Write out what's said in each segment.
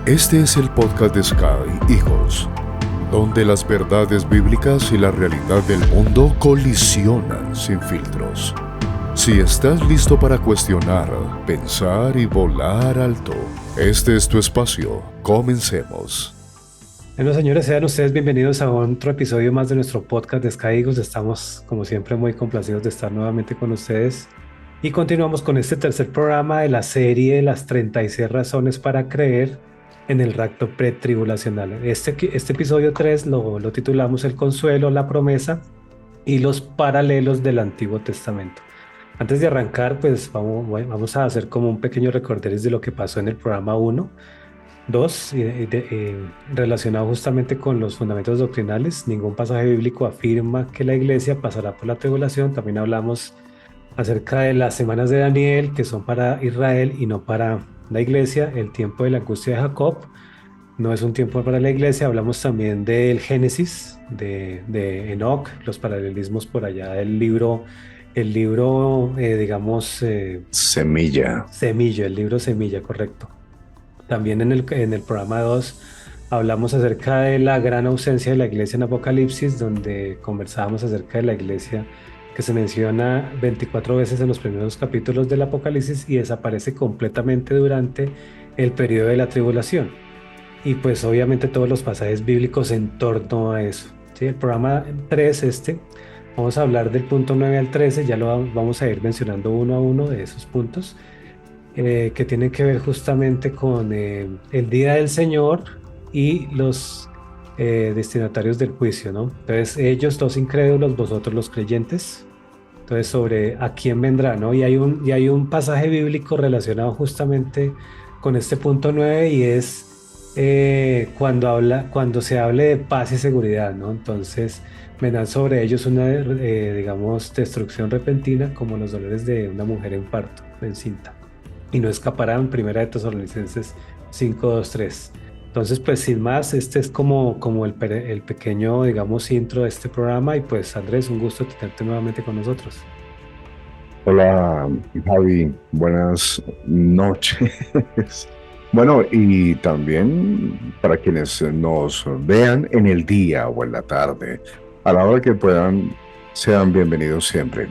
Este es el podcast de Sky Eagles, donde las verdades bíblicas y la realidad del mundo colisionan sin filtros. Si estás listo para cuestionar, pensar y volar alto, este es tu espacio. Comencemos. Bueno, señores, sean ustedes bienvenidos a otro episodio más de nuestro podcast de Sky Eagles. Estamos, como siempre, muy complacidos de estar nuevamente con ustedes. Y continuamos con este tercer programa de la serie Las 36 razones para creer en el rapto pretribulacional. Este episodio 3 lo titulamos El consuelo, la promesa y los paralelos del Antiguo Testamento. Antes de arrancar, pues vamos a hacer como un pequeño recorderis de lo que pasó en el programa 1. Dos, relacionado justamente con los fundamentos doctrinales, ningún pasaje bíblico afirma que la iglesia pasará por la tribulación. También hablamos acerca de las semanas de Daniel, que son para Israel y no para la iglesia. El tiempo de la angustia de Jacob no es un tiempo para la iglesia. Hablamos también del Génesis, de Enoch, los paralelismos por allá del libro, digamos, Semilla. Semilla, el libro Semilla, correcto. También en el programa 2 hablamos acerca de la gran ausencia de la iglesia en Apocalipsis, donde conversábamos acerca de la iglesia que se menciona 24 veces en los primeros capítulos del Apocalipsis y desaparece completamente durante el periodo de la tribulación. Y pues obviamente todos los pasajes bíblicos en torno a eso. ¿Sí? El programa 3, vamos a hablar del punto 9 al 13, ya lo vamos a ir mencionando uno a uno de esos puntos que tienen que ver justamente con el día del Señor y los destinatarios del juicio, ¿no? Entonces, ellos los incrédulos, vosotros los creyentes. Entonces, sobre a quién vendrá, ¿no? Y hay un pasaje bíblico relacionado justamente con este punto 9 y es cuando se hable de paz y seguridad, ¿no? Entonces, vendrán sobre ellos una, digamos, destrucción repentina como los dolores de una mujer en parto, encinta y no escaparán. Primera de Tesalonicenses 5:2-3. Entonces, pues sin más, este es como el pequeño, digamos, intro de este programa y pues Andrés, un gusto tenerte nuevamente con nosotros. Hola, Javi. Buenas noches. Bueno, y también para quienes nos vean en el día o en la tarde, a la hora que puedan, sean bienvenidos siempre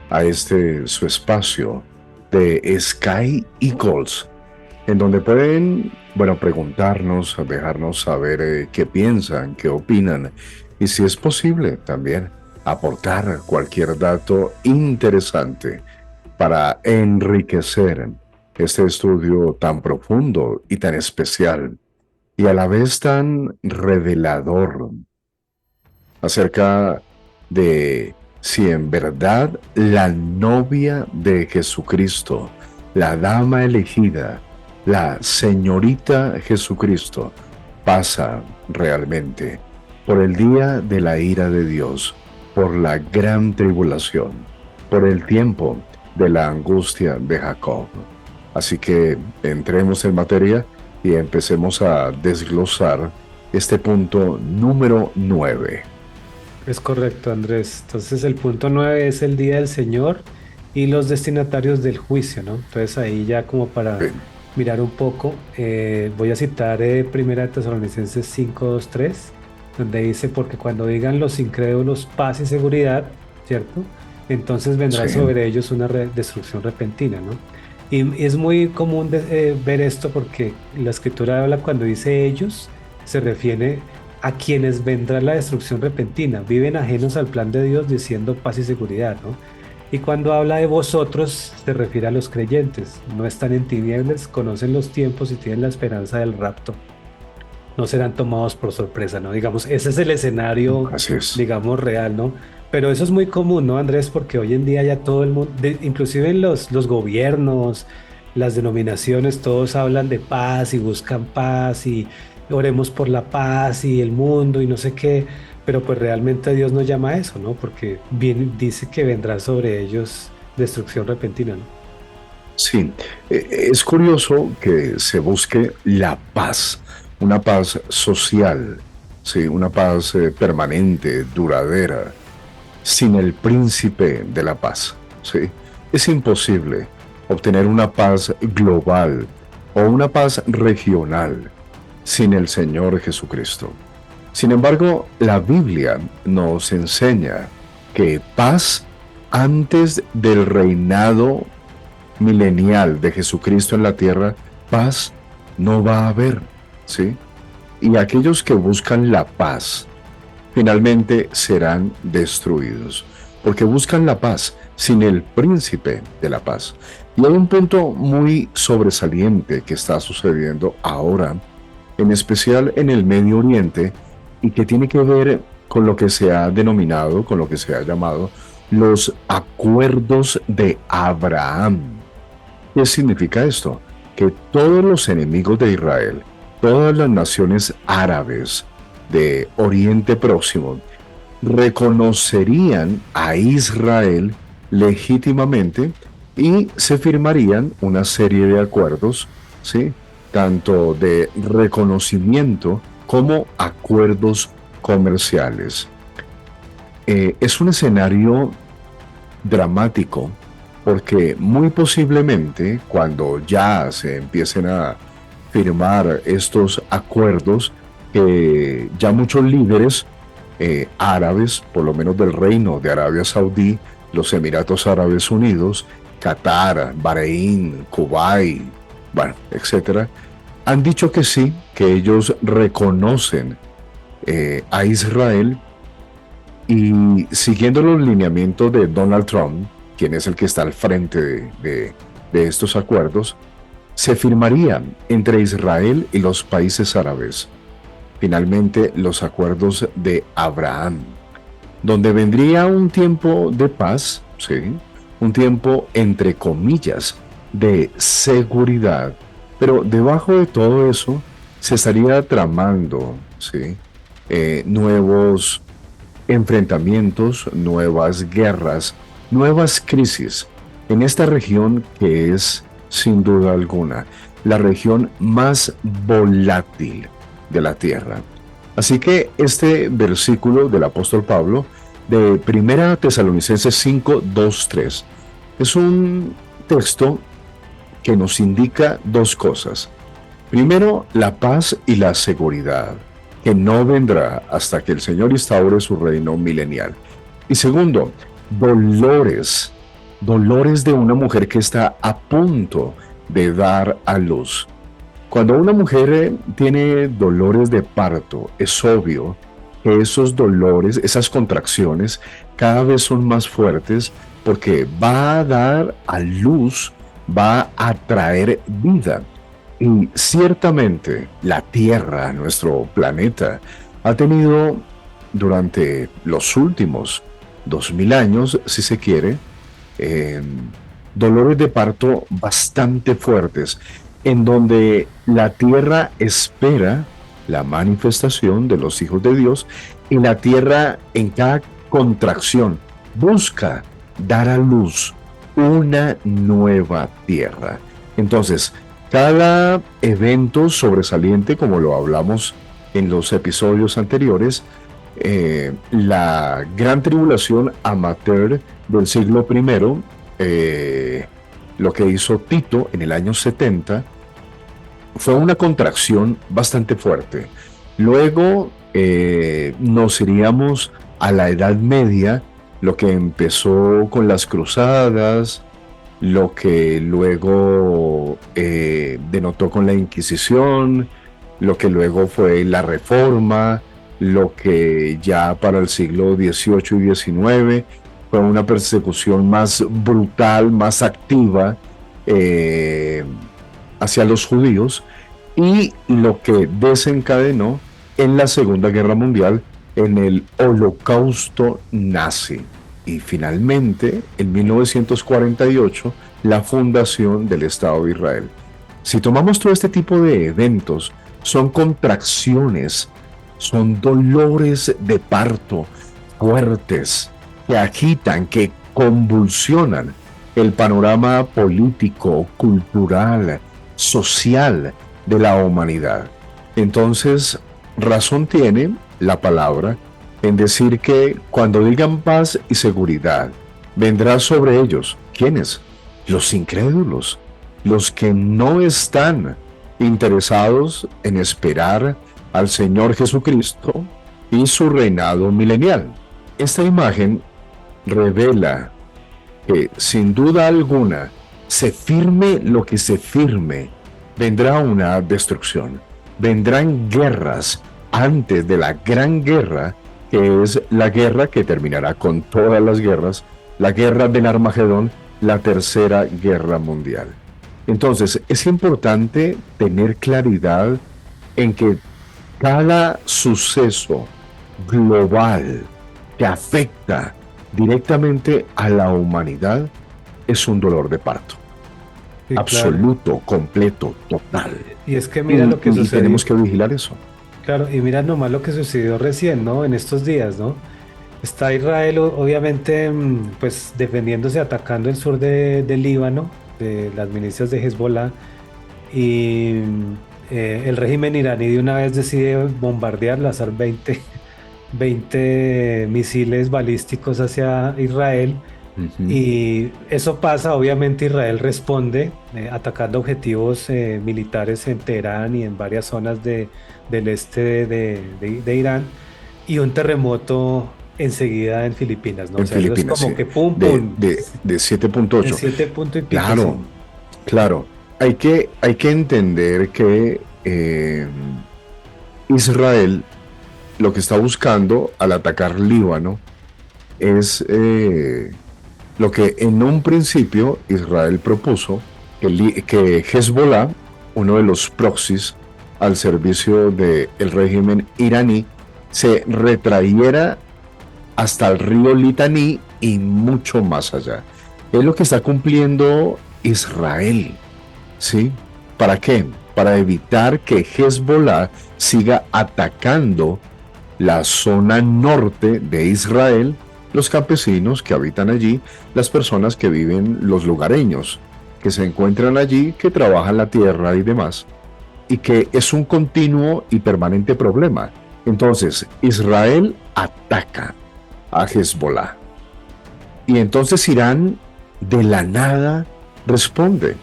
a este su espacio de Sky Eagles, en donde pueden, bueno, preguntarnos, dejarnos saber qué piensan, qué opinan, y si es posible también aportar cualquier dato interesante para enriquecer este estudio tan profundo y tan especial, y a la vez tan revelador acerca de si en verdad la novia de Jesucristo, la dama elegida, la señorita Jesucristo, pasa realmente por el día de la ira de Dios, por la gran tribulación, por el tiempo de la angustia de Jacob. Así que entremos en materia y empecemos a desglosar este punto número 9. Es correcto, Andrés. Entonces, el punto 9 es el día del Señor y los destinatarios del juicio, ¿no? Entonces, ahí ya como para Bien. mirar un poco, voy a citar Primera de Tesalonicenses 5:2-3, donde dice, porque cuando digan los incrédulos paz y seguridad, ¿cierto? Entonces vendrá Sí, sobre ellos una destrucción repentina, ¿no? Y es muy común ver esto porque la escritura habla cuando dice ellos, se refiere a quienes vendrá la destrucción repentina, viven ajenos al plan de Dios diciendo paz y seguridad, ¿no? Y cuando habla de vosotros, se refiere a los creyentes, no están en tinieblas, conocen los tiempos y tienen la esperanza del rapto, no serán tomados por sorpresa, ¿no? Digamos, ese es el escenario, así es. digamos, real, ¿no? Pero eso es muy común, ¿no, Andrés? Porque hoy en día ya todo el mundo, inclusive los gobiernos, las denominaciones, todos hablan de paz y buscan paz y oremos por la paz y el mundo y no sé qué, pero pues realmente Dios no llama a eso, ¿no? Porque bien dice que vendrá sobre ellos destrucción repentina, ¿no? Sí, es curioso que se busque la paz, una paz social, sí, una paz permanente, duradera, sin el príncipe de la paz, sí. Es imposible obtener una paz global o una paz regional sin el Señor Jesucristo. Sin embargo, la Biblia nos enseña que paz antes del reinado milenial de Jesucristo en la tierra, paz no va a haber, ¿sí? Y aquellos que buscan la paz finalmente serán destruidos, porque buscan la paz sin el príncipe de la paz. Y hay un punto muy sobresaliente que está sucediendo ahora, en especial en el Medio Oriente, y que tiene que ver con lo que se ha denominado, con lo que se ha llamado los acuerdos de Abraham. ¿Qué significa esto? Que todos los enemigos de Israel, todas las naciones árabes de Oriente Próximo, reconocerían a Israel legítimamente y se firmarían una serie de acuerdos, ¿sí? Tanto de reconocimiento como acuerdos comerciales. Es un escenario dramático porque muy posiblemente cuando ya se empiecen a firmar estos acuerdos, que ya muchos líderes árabes, por lo menos del reino de Arabia Saudí, los Emiratos Árabes Unidos, Qatar, Bahrein, Kuwait, bueno, etcétera, han dicho que sí, que ellos reconocen a Israel, y siguiendo los lineamientos de Donald Trump, quien es el que está al frente de estos acuerdos, se firmarían entre Israel y los países árabes finalmente los acuerdos de Abraham, donde vendría un tiempo de paz, ¿sí? Un tiempo, entre comillas, de seguridad, pero debajo de todo eso se estaría tramando, ¿sí? Nuevos enfrentamientos, nuevas guerras, nuevas crisis en esta región que es, sin duda alguna, la región más volátil de la tierra. Así que este versículo del apóstol Pablo de 1 Tesalonicenses 5, 2, 3 es un texto que nos indica dos cosas. Primero, la paz y la seguridad, que no vendrá hasta que el Señor instaure su reino milenial. Y segundo, dolores de una mujer que está a punto de dar a luz. Cuando una mujer tiene dolores de parto, es obvio que esos dolores, esas contracciones, cada vez son más fuertes porque va a dar a luz, va a traer vida. Y ciertamente la Tierra, nuestro planeta, ha tenido durante los últimos 2000 años, si se quiere, dolores de parto bastante fuertes, en donde la tierra espera la manifestación de los hijos de Dios, y la tierra en cada contracción busca dar a luz una nueva tierra. Entonces, cada evento sobresaliente, como lo hablamos en los episodios anteriores, la gran tribulación amateur del siglo I, lo que hizo Tito en el año 70, fue una contracción bastante fuerte. Luego nos iríamos a la Edad Media, lo que empezó con las cruzadas, lo que luego denotó con la Inquisición, lo que luego fue la Reforma, lo que ya para el siglo XVIII y XIX fue una persecución más brutal, más activa hacia los judíos, y lo que desencadenó en la Segunda Guerra Mundial, en el Holocausto nazi, y finalmente en 1948 la fundación del Estado de Israel. Si tomamos todo este tipo de eventos, son contracciones, son dolores de parto fuertes que agitan, que convulsionan el panorama político, cultural, social de la humanidad. Entonces, razón tiene la palabra en decir que cuando digan paz y seguridad, vendrá sobre ellos, ¿quiénes? Los incrédulos, los que no están interesados en esperar al Señor Jesucristo y su reinado milenial. Esta imagen revela que sin duda alguna, se firme lo que se firme, vendrá una destrucción, vendrán guerras antes de la gran guerra, que es la guerra que terminará con todas las guerras, la guerra del Armagedón, la tercera guerra mundial. Entonces, es importante tener claridad en que cada suceso global que afecta directamente a la humanidad es un dolor de parto, Sí, claro. absoluto, completo, total. Y es que mira lo que Y tenemos sucedió, que vigilar eso. claro, y mira nomás lo que sucedió recién, ¿no? En estos días, ¿no? Está Israel, obviamente, pues defendiéndose, atacando el sur del Líbano, de las milicias de Hezbollah, y el régimen iraní de una vez decide bombardear, lanzar 20 misiles balísticos hacia Israel. Ujú. Y eso pasa, obviamente Israel responde atacando objetivos militares en Teherán y en varias zonas del este de Irán, y un terremoto enseguida en Filipinas, ¿no? O En sea, eso es Filipinas, como sí, que pum, pum, de siete punto en ocho. 7 punto y pico, sí. Claro, claro. Hay que entender que Israel lo que está buscando al atacar Líbano es lo que en un principio Israel propuso, que Hezbollah, uno de los proxies al servicio del régimen iraní, se retrayera hasta el río Litaní y mucho más allá. Es lo que está cumpliendo Israel, ¿sí? ¿Para qué? Para evitar que Hezbollah siga atacando la zona norte de Israel, los campesinos que habitan allí, las personas que viven, los lugareños, que se encuentran allí, que trabajan la tierra y demás, y que es un continuo y permanente problema. Entonces, Israel ataca a Hezbollah. Y entonces Irán de la nada responde.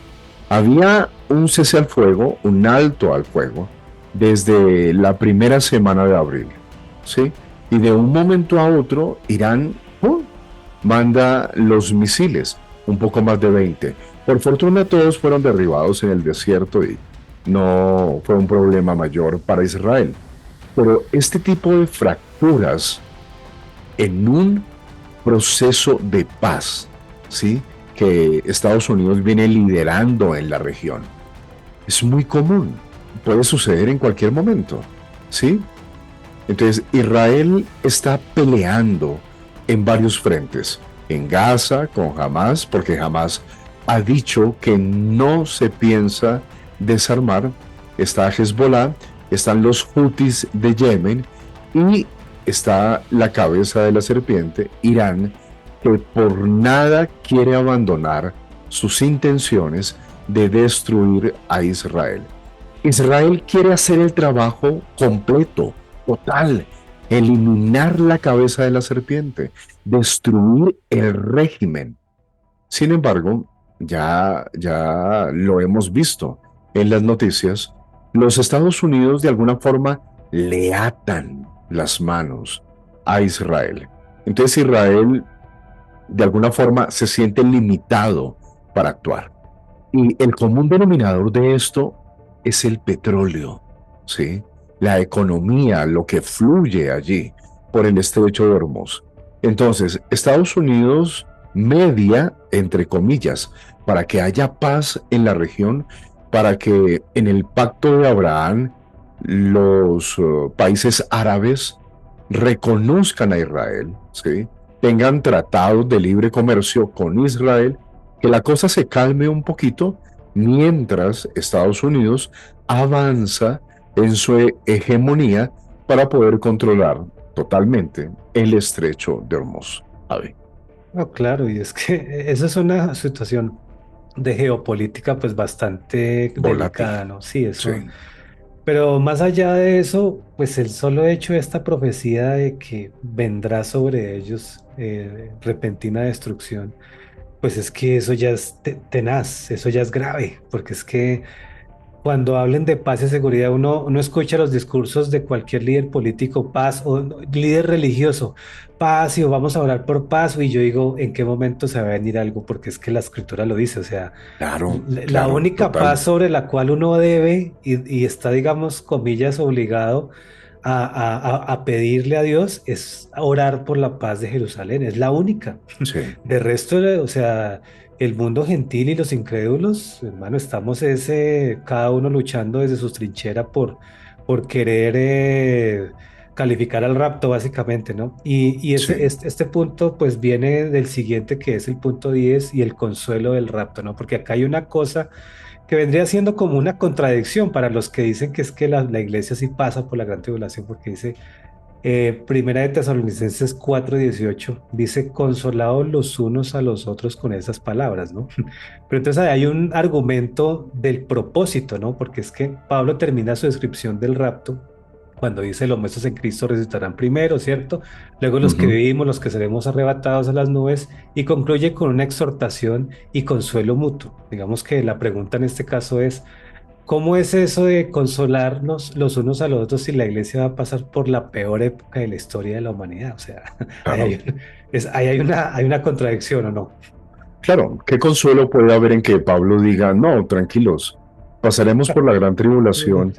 Había un cese al fuego, un alto al fuego, desde la primera semana de abril, ¿sí? Y de un momento a otro, Irán ¡pum!, manda los misiles, un poco más de 20. Por fortuna todos fueron derribados en el desierto y no fue un problema mayor para Israel. Pero este tipo de fracturas en un proceso de paz, ¿sí?, que Estados Unidos viene liderando en la región, es muy común, puede suceder en cualquier momento, ¿sí? Entonces, Israel está peleando en varios frentes, en Gaza, con Hamas, porque Hamas ha dicho que no se piensa desarmar, está Hezbollah, están los Houthis de Yemen y está la cabeza de la serpiente, Irán, que por nada quiere abandonar sus intenciones de destruir a Israel. Israel quiere hacer el trabajo completo, total, eliminar la cabeza de la serpiente, destruir el régimen. Sin embargo, ya lo hemos visto en las noticias, los Estados Unidos de alguna forma le atan las manos a Israel. Entonces Israel de alguna forma se siente limitado para actuar. Y el común denominador de esto es el petróleo, ¿sí? La economía, lo que fluye allí por el estrecho de Hormuz. Entonces, Estados Unidos media, entre comillas, para que haya paz en la región, para que en el pacto de Abraham los países árabes reconozcan a Israel, ¿sí?, tengan tratados de libre comercio con Israel, que la cosa se calme un poquito mientras Estados Unidos avanza en su hegemonía para poder controlar totalmente el estrecho de Hormuz. A ver, No, claro, y es que esa es una situación de geopolítica pues bastante volátil. delicada, ¿no? Sí, Sí. eso. Pero más allá de eso, pues el solo hecho de esta profecía de que vendrá sobre ellos repentina destrucción, pues es que eso ya es tenaz, eso ya es grave, porque es que cuando hablen de paz y seguridad, uno escucha los discursos de cualquier líder político, paz, o líder religioso, paz, y o vamos a orar por paz, y yo digo, ¿en qué momento se va a venir algo? Porque es que la escritura lo dice, o sea, Claro, la claro, única paz total. sobre la cual uno debe y está, digamos, comillas, obligado a pedirle a Dios es orar por la paz de Jerusalén, es la única. Sí, De resto, o sea, el mundo gentil y los incrédulos, hermano, estamos cada uno luchando desde su trinchera por querer calificar al rapto, básicamente, ¿no? Y sí, este punto, pues, viene del siguiente, que es el punto 10 y el consuelo del rapto, ¿no? Porque acá hay una cosa que vendría siendo como una contradicción para los que dicen que es que la iglesia sí pasa por la gran tribulación, porque dice Primera de Tesalonicenses 4:18 dice, consolados los unos a los otros con esas palabras, ¿no? Pero entonces ahí hay un argumento del propósito, ¿no? Porque es que Pablo termina su descripción del rapto cuando dice, los muertos en Cristo resucitarán primero, ¿cierto? Luego los que ujú, vivimos, los que seremos arrebatados a las nubes, y concluye con una exhortación y consuelo mutuo. Digamos que la pregunta en este caso es, ¿cómo es eso de consolarnos los unos a los otros si la iglesia va a pasar por la peor época de la historia de la humanidad? O sea, ahí hay, claro. ahí hay una contradicción, ¿o no? Claro, ¿qué consuelo puede haber en que Pablo diga, no, tranquilos, pasaremos por la gran tribulación,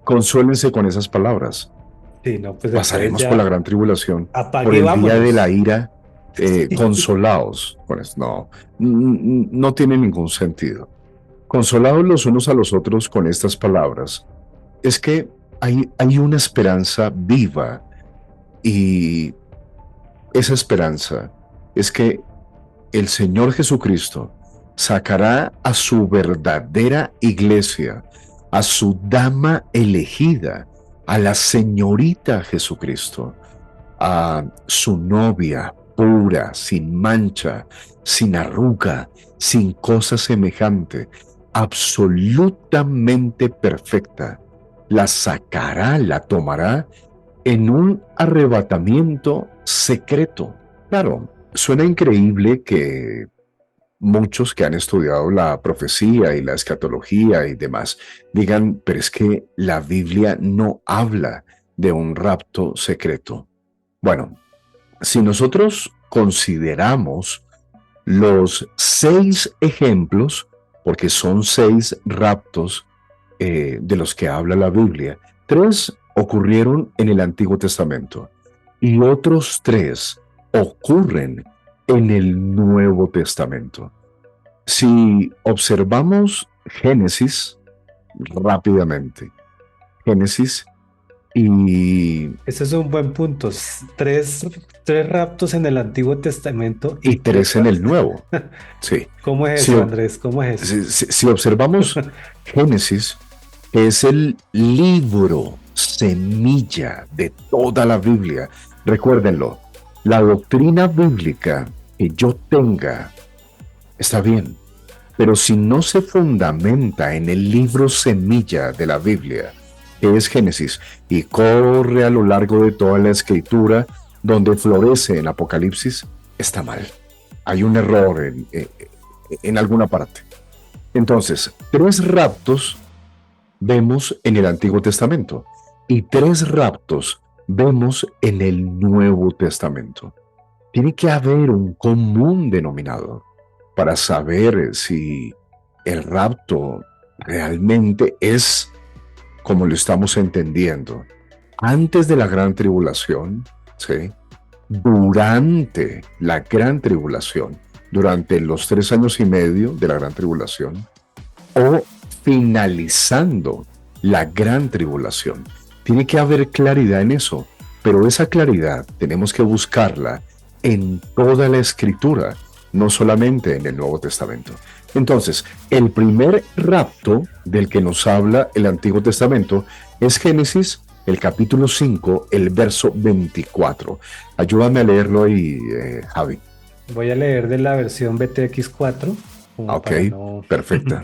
consuélense con esas palabras, Sí, no, pues entonces pasaremos por la ya gran tribulación, por apague, el día de la vámonos. ira, consolados. Pues no, no tiene ningún sentido. Consolados los unos a los otros con estas palabras. Es que hay una esperanza viva y esa esperanza es que el Señor Jesucristo sacará a su verdadera iglesia, a su dama elegida, a la señorita Jesucristo, a su novia pura, sin mancha, sin arruga, sin cosa semejante, absolutamente perfecta. La sacará, la tomará en un arrebatamiento secreto. Claro, suena increíble que muchos que han estudiado la profecía y la escatología y demás digan, pero es que la Biblia no habla de un rapto secreto. Bueno, si nosotros consideramos los 6 ejemplos, porque son 6 raptos de los que habla la Biblia, 3 ocurrieron en el Antiguo Testamento y otros 3 ocurren en el Nuevo Testamento. Si observamos Génesis rápidamente, Génesis y, Ese es un buen punto. Tres raptos en el Antiguo Testamento y y tres 3 en el raptos. Nuevo, sí. ¿Cómo es Si, eso, Andrés? ¿Cómo es si observamos Génesis, es el libro semilla de toda la Biblia. Recuérdenlo, la doctrina bíblica que yo tenga está bien, pero si no se fundamenta en el libro semilla de la Biblia, que es Génesis, y corre a lo largo de toda la escritura donde florece en Apocalipsis, está mal. Hay un error en alguna parte. Entonces, 3 raptos vemos en el Antiguo Testamento y 3 raptos vemos en el Nuevo Testamento. Tiene que haber un común denominador para saber si el rapto realmente es como lo estamos entendiendo antes de la gran tribulación, ¿sí? Durante la gran tribulación, durante los 3 años y medio de la gran tribulación, o finalizando la gran tribulación. Tiene que haber claridad en eso, pero esa claridad tenemos que buscarla en toda la escritura, no solamente en el Nuevo Testamento. Entonces, el primer rapto del que nos habla el Antiguo Testamento es Génesis, el capítulo 5, el verso 24. Ayúdame a leerlo ahí, Javi. Voy a leer de la versión BTX 4 como Ok, para no... perfecta,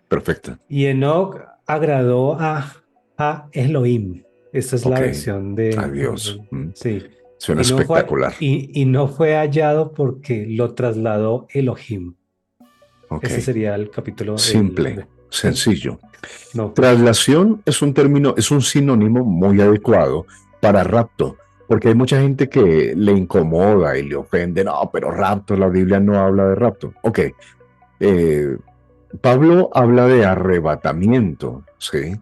perfecta. Y Enoch agradó a Elohim. Esta es la Ok, versión adiós. sí. Suena espectacular. Y no fue hallado porque lo trasladó Elohim. Ok, Ese sería el capítulo, simple. sencillo. No, pues, Traslación es un término, es un sinónimo muy adecuado para rapto, porque hay mucha gente que le incomoda y le ofende. No, pero rapto, la Biblia no habla de rapto. Ok, eh, Pablo habla de arrebatamiento, ¿sí?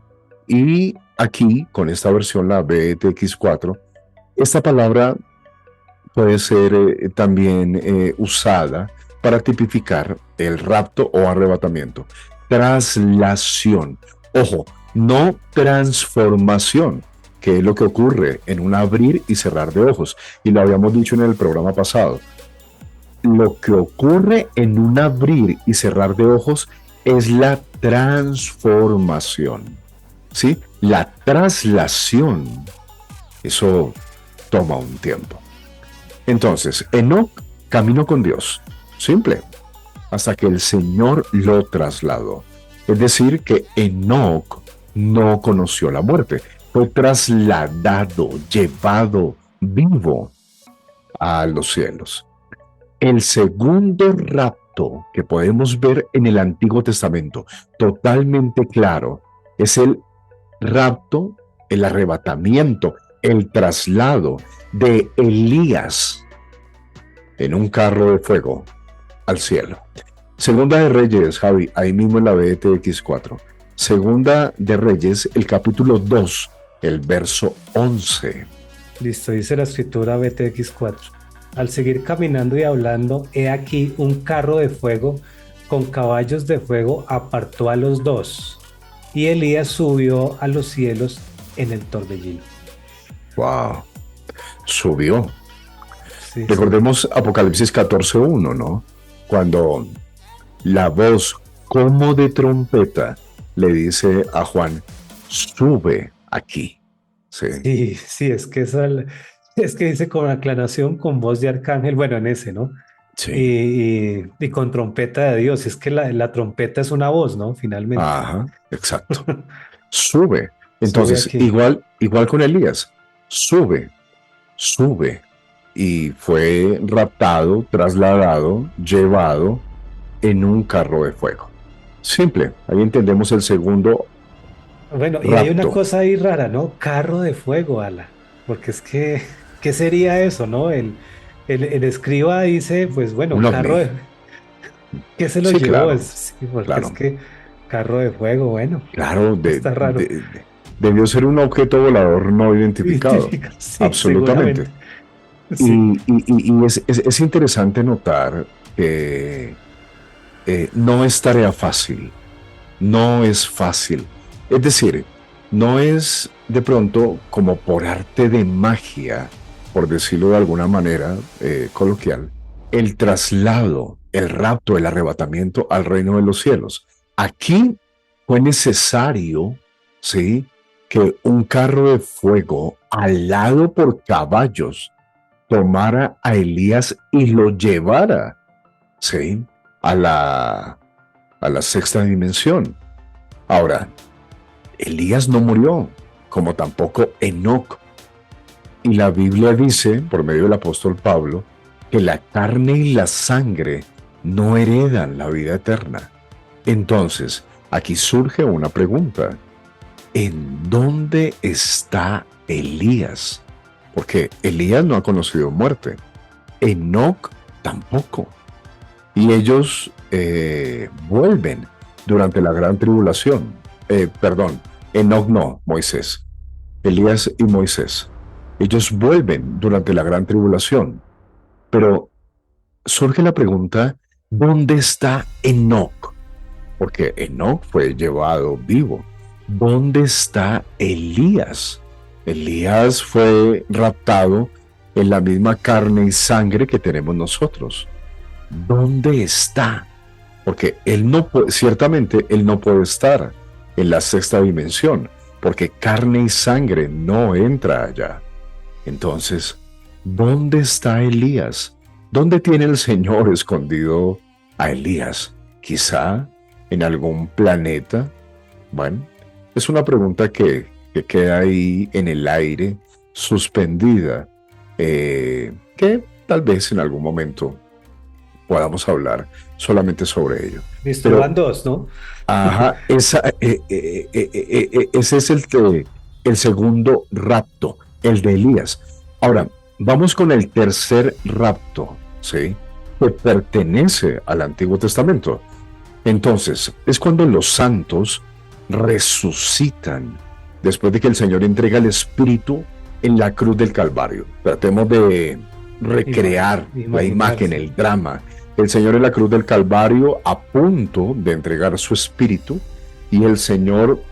Y aquí, con esta versión, la BTX4, esta palabra puede ser también usada para tipificar el rapto o arrebatamiento. Traslación. Ojo, no transformación, que es lo que ocurre en un abrir y cerrar de ojos. Y lo habíamos dicho en el programa pasado. Lo que ocurre en un abrir y cerrar de ojos es la transformación. ¿Sí? La traslación, eso toma un tiempo. Entonces, Enoc caminó con Dios, simple, hasta que el Señor lo trasladó. Es decir, que Enoc no conoció la muerte, fue trasladado, llevado vivo a los cielos. El segundo rapto que podemos ver en el Antiguo Testamento, totalmente claro, es el rapto, el arrebatamiento, el traslado de Elías en un carro de fuego al cielo. Segunda de Reyes, Javi, ahí mismo en la BTX4. Segunda de Reyes, el capítulo 2, el verso 11. listo, dice la escritura BTX4. Al seguir caminando y hablando, he aquí un carro de fuego con caballos de fuego apartó a los dos, y Elías subió a los cielos en el torbellino. Wow, subió. Sí, subió. Recordemos Apocalipsis 14:1, ¿no? Cuando la voz como de trompeta le dice a Juan, sube aquí. Sí, Sí, sí, es que es que dice con aclamación, con voz de arcángel, bueno, en ese, ¿no? sí. Y con trompeta de Dios, es que la trompeta es una voz, ¿no? Finalmente. Ajá, exacto. Sube. Sube Entonces, aquí. igual con Elías, sube, sube. Y fue raptado, trasladado, llevado en un carro de fuego. Simple, ahí entendemos el segundo Bueno, y hay una rapto, cosa ahí rara, ¿no? Carro de fuego, ala. Porque es que, ¿qué sería eso, no? El escriba dice, pues bueno, un ovni. ¿qué se lo Sí, llevó? claro, Sí, porque es claro, que carro de fuego, bueno, claro, está raro. debió ser un objeto volador no identificado, Identifica, sí, absolutamente. seguramente. Y, Sí. es interesante notar que no es tarea fácil, no es fácil. Es decir, no es de pronto como por arte de magia, por decirlo de alguna manera coloquial, el traslado, el rapto, el arrebatamiento al reino de los cielos. Aquí fue necesario, ¿sí?, que un carro de fuego alado por caballos tomara a Elías y lo llevara, ¿sí?, a la sexta dimensión. Ahora, Elías no murió, como tampoco Enoc. Y la Biblia dice, por medio del apóstol Pablo, que la carne y la sangre no heredan la vida eterna. Entonces, aquí surge una pregunta. ¿En dónde está Elías? Porque Elías no ha conocido muerte. Enoc tampoco. Y ellos vuelven durante la gran tribulación. Perdón, Enoc no, Moisés. Elías y Moisés. Ellos vuelven durante la gran tribulación. Pero surge la pregunta, ¿dónde está Enoc? Porque Enoc fue llevado vivo. ¿Dónde está Elías? Elías fue raptado en la misma carne y sangre que tenemos nosotros. ¿Dónde está? Porque él no puede, ciertamente él no puede estar en la sexta dimensión, porque carne y sangre no entra allá. Entonces, ¿dónde está Elías? ¿Dónde tiene el Señor escondido a Elías? Quizá en algún planeta. Bueno, es una pregunta que queda ahí en el aire, suspendida, que tal vez en algún momento podamos hablar solamente sobre ello. Listo, Pero, van dos, ¿no? ajá, ese es el segundo rapto, el de Elías. Ahora, vamos con el tercer rapto, ¿sí? Que pertenece al Antiguo Testamento. Entonces, es cuando los santos resucitan después de que el Señor entrega el Espíritu en la cruz del Calvario. Tratemos de recrear la imagen, Imaginarse. el drama. El Señor en la cruz del Calvario a punto de entregar su Espíritu y el Señor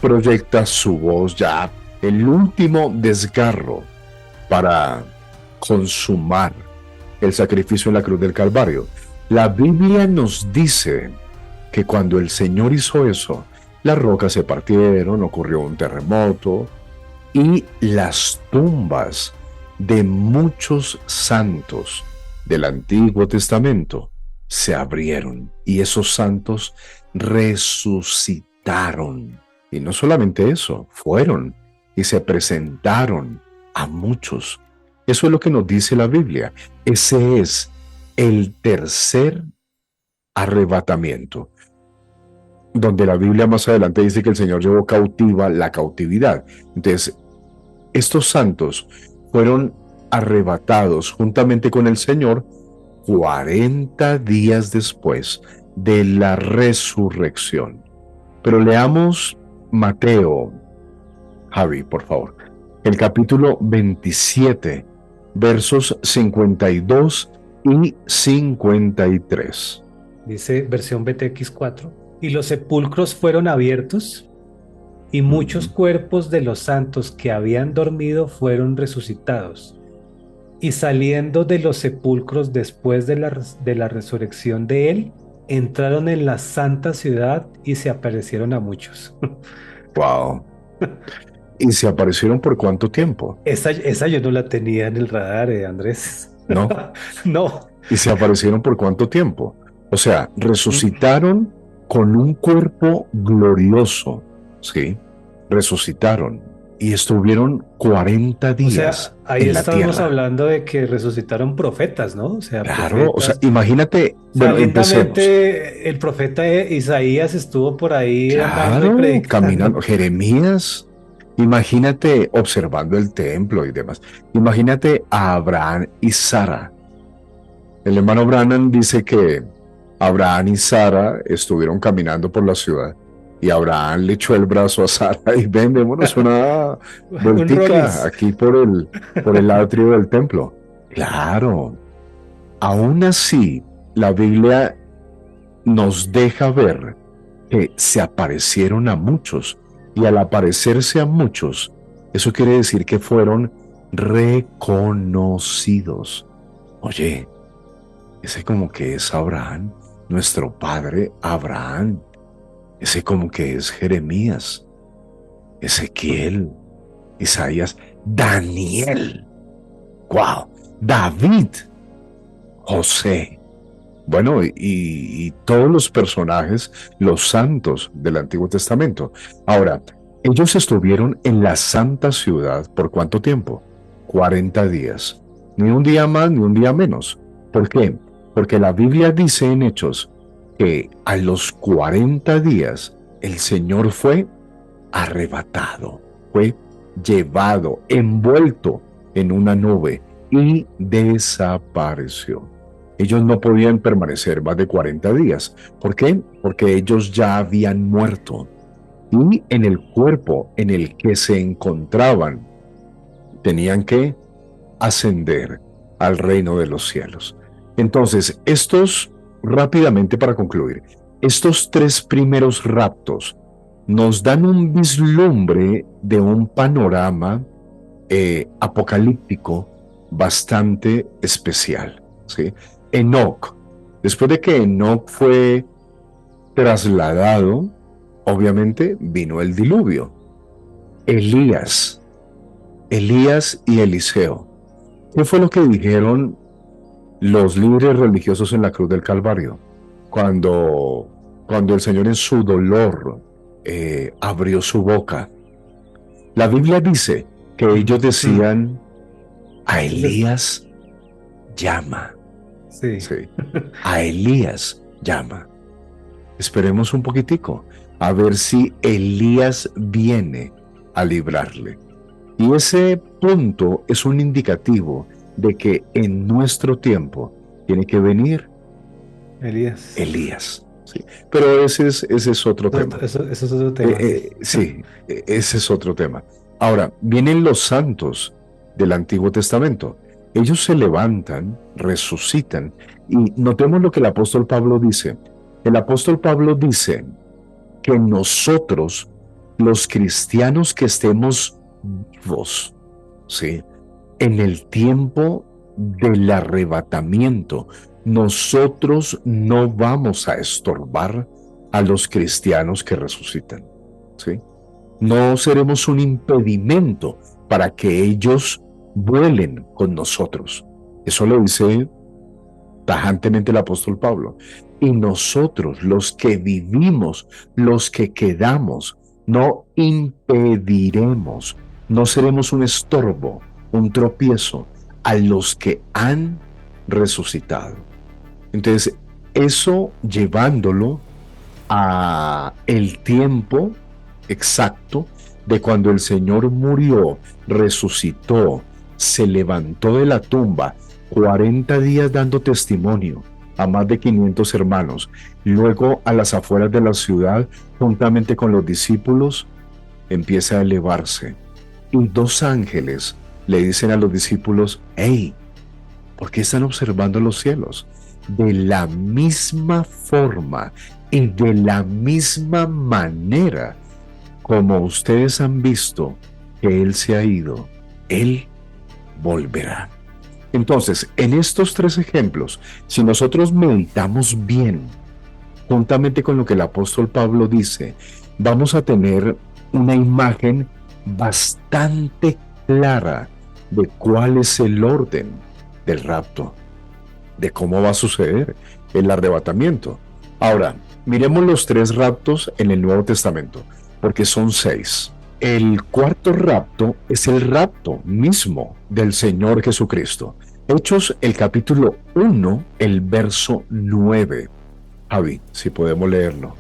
proyecta su voz ya, el último desgarro para consumar el sacrificio en la cruz del Calvario. La Biblia nos dice que cuando el Señor hizo eso, las rocas se partieron, ocurrió un terremoto y las tumbas de muchos santos del Antiguo Testamento se abrieron y esos santos resucitaron. Y no solamente eso, fueron y se presentaron a muchos. Eso es lo que nos dice la Biblia. Ese es el tercer arrebatamiento, donde la Biblia más adelante dice que el Señor llevó cautiva la cautividad. Entonces, estos santos fueron arrebatados juntamente con el Señor 40 días después de la resurrección. Pero leamos Mateo, Javi, por favor, el capítulo 27, versos 52 y 53. Dice versión BTX4. Y los sepulcros fueron abiertos, y muchos cuerpos de los santos que habían dormido fueron resucitados. Y saliendo de los sepulcros después de la resurrección de él, entraron en la santa ciudad y se aparecieron a muchos. Wow. ¿Y se aparecieron por cuánto tiempo? Esa yo no la tenía en el radar, Andrés. ¿No? No. ¿Y se aparecieron por cuánto tiempo? O sea, resucitaron con un cuerpo glorioso, ¿sí? Resucitaron y estuvieron 40 O días sea, ahí en la estamos tierra. hablando de que resucitaron profetas, ¿no? O sea, Claro, o sea, profetas. imagínate, O sea, bueno, empecemos. lindamente el profeta Isaías estuvo por ahí andando y Claro, caminando. predicando. Jeremías, imagínate observando el templo y demás. Imagínate a Abraham y Sara. El hermano Branham dice que Abraham y Sara estuvieron caminando por la ciudad y Abraham le echó el brazo a Sara y ven, démonos una Un vueltica Rollis. aquí por el atrio del templo. Claro, aún así, la Biblia nos deja ver que se aparecieron a muchos y al aparecerse a muchos, eso quiere decir que fueron reconocidos. Oye, ese como que es Abraham, nuestro padre Abraham. Ese como que es Jeremías, Ezequiel, Isaías, Daniel. ¡Wow! David, José. Bueno, y todos los personajes, los santos del Antiguo Testamento. Ahora, ellos estuvieron en la santa ciudad ¿por cuánto tiempo? 40 días. Ni un día más, ni un día menos. ¿Por qué? Porque la Biblia dice en Hechos que a los 40 días el Señor fue arrebatado, fue llevado, envuelto en una nube y desapareció. Ellos no podían permanecer más de 40 días. ¿Por qué? Porque ellos ya habían muerto. Y en el cuerpo en el que se encontraban, tenían que ascender al reino de los cielos. Entonces, rápidamente para concluir, estos tres primeros raptos nos dan un vislumbre de un panorama apocalíptico bastante especial, ¿sí? Enoc, después de que Enoc fue trasladado, obviamente vino el diluvio. Elías y Eliseo. ¿Qué fue lo que dijeron los líderes religiosos en la cruz del Calvario? Cuando el Señor en su dolor abrió su boca. La Biblia dice que ellos decían, a Elías llama. Sí. Sí. A Elías llama. Esperemos un poquitico a ver si Elías viene a librarle. Y ese punto es un indicativo de que en nuestro tiempo tiene que venir Elías. Elías. ¿Sí? Pero ese es otro tema. Eso es otro tema, sí. Sí, ese es otro tema. Ahora, vienen los santos del Antiguo Testamento. Ellos se levantan, resucitan, y notemos lo que el apóstol Pablo dice. El apóstol Pablo dice que nosotros, los cristianos que estemos vivos, ¿sí?, en el tiempo del arrebatamiento, nosotros no vamos a estorbar a los cristianos que resucitan, ¿sí? No seremos un impedimento para que ellos vuelen con nosotros. Eso lo dice tajantemente el apóstol Pablo. Y nosotros, los que vivimos, los que quedamos, no impediremos, no seremos un estorbo, un tropiezo a los que han resucitado. Entonces, eso llevándolo a el tiempo exacto de cuando el Señor murió, resucitó, se levantó de la tumba, 40 días dando testimonio a más de 500 hermanos, luego a las afueras de la ciudad, juntamente con los discípulos, empieza a elevarse. Y dos ángeles le dicen a los discípulos: hey, ¿por qué están observando los cielos? De la misma forma y de la misma manera como ustedes han visto que Él se ha ido, Él volverá. Entonces, en estos tres ejemplos, si nosotros meditamos bien, juntamente con lo que el apóstol Pablo dice, vamos a tener una imagen bastante clara de cuál es el orden del rapto, de cómo va a suceder el arrebatamiento. Ahora, miremos los tres raptos en el Nuevo Testamento, porque son 6. El cuarto rapto es el rapto mismo del Señor Jesucristo. Hechos, el capítulo 1, el verso 9. Javi, si podemos leerlo.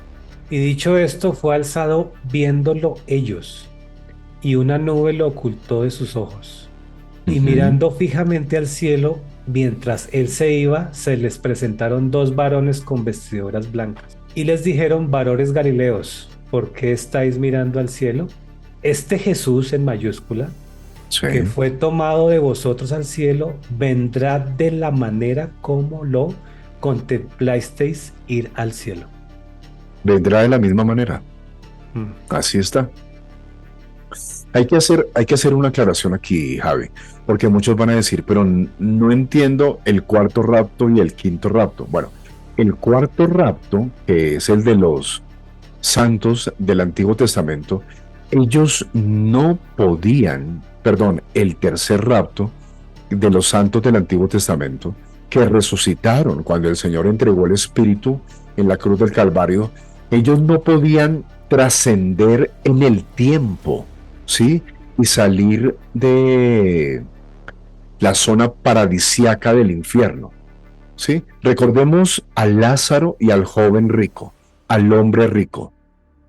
Y dicho esto, fue alzado viéndolo ellos, y una nube lo ocultó de sus ojos. Y mirando fijamente al cielo, mientras él se iba, se les presentaron 2 varones con vestiduras blancas. Y les dijeron: varones galileos, ¿por qué estáis mirando al cielo? Este Jesús, en mayúscula, Sí. que fue tomado de vosotros al cielo, vendrá de la manera como lo contemplasteis ir al cielo. Vendrá de la misma manera. Así está. Hay que hacer una aclaración aquí, Javi, porque muchos van a decir, pero no entiendo el cuarto rapto y el quinto rapto. Bueno, el cuarto rapto, que es el de los santos del Antiguo Testamento, ellos no podían, el tercer rapto de los santos del Antiguo Testamento, que resucitaron cuando el Señor entregó el Espíritu en la cruz del Calvario, ellos no podían trascender en el tiempo, ¿sí?, y salir de la zona paradisíaca del infierno, ¿sí? Recordemos a Lázaro y al joven rico, al hombre rico.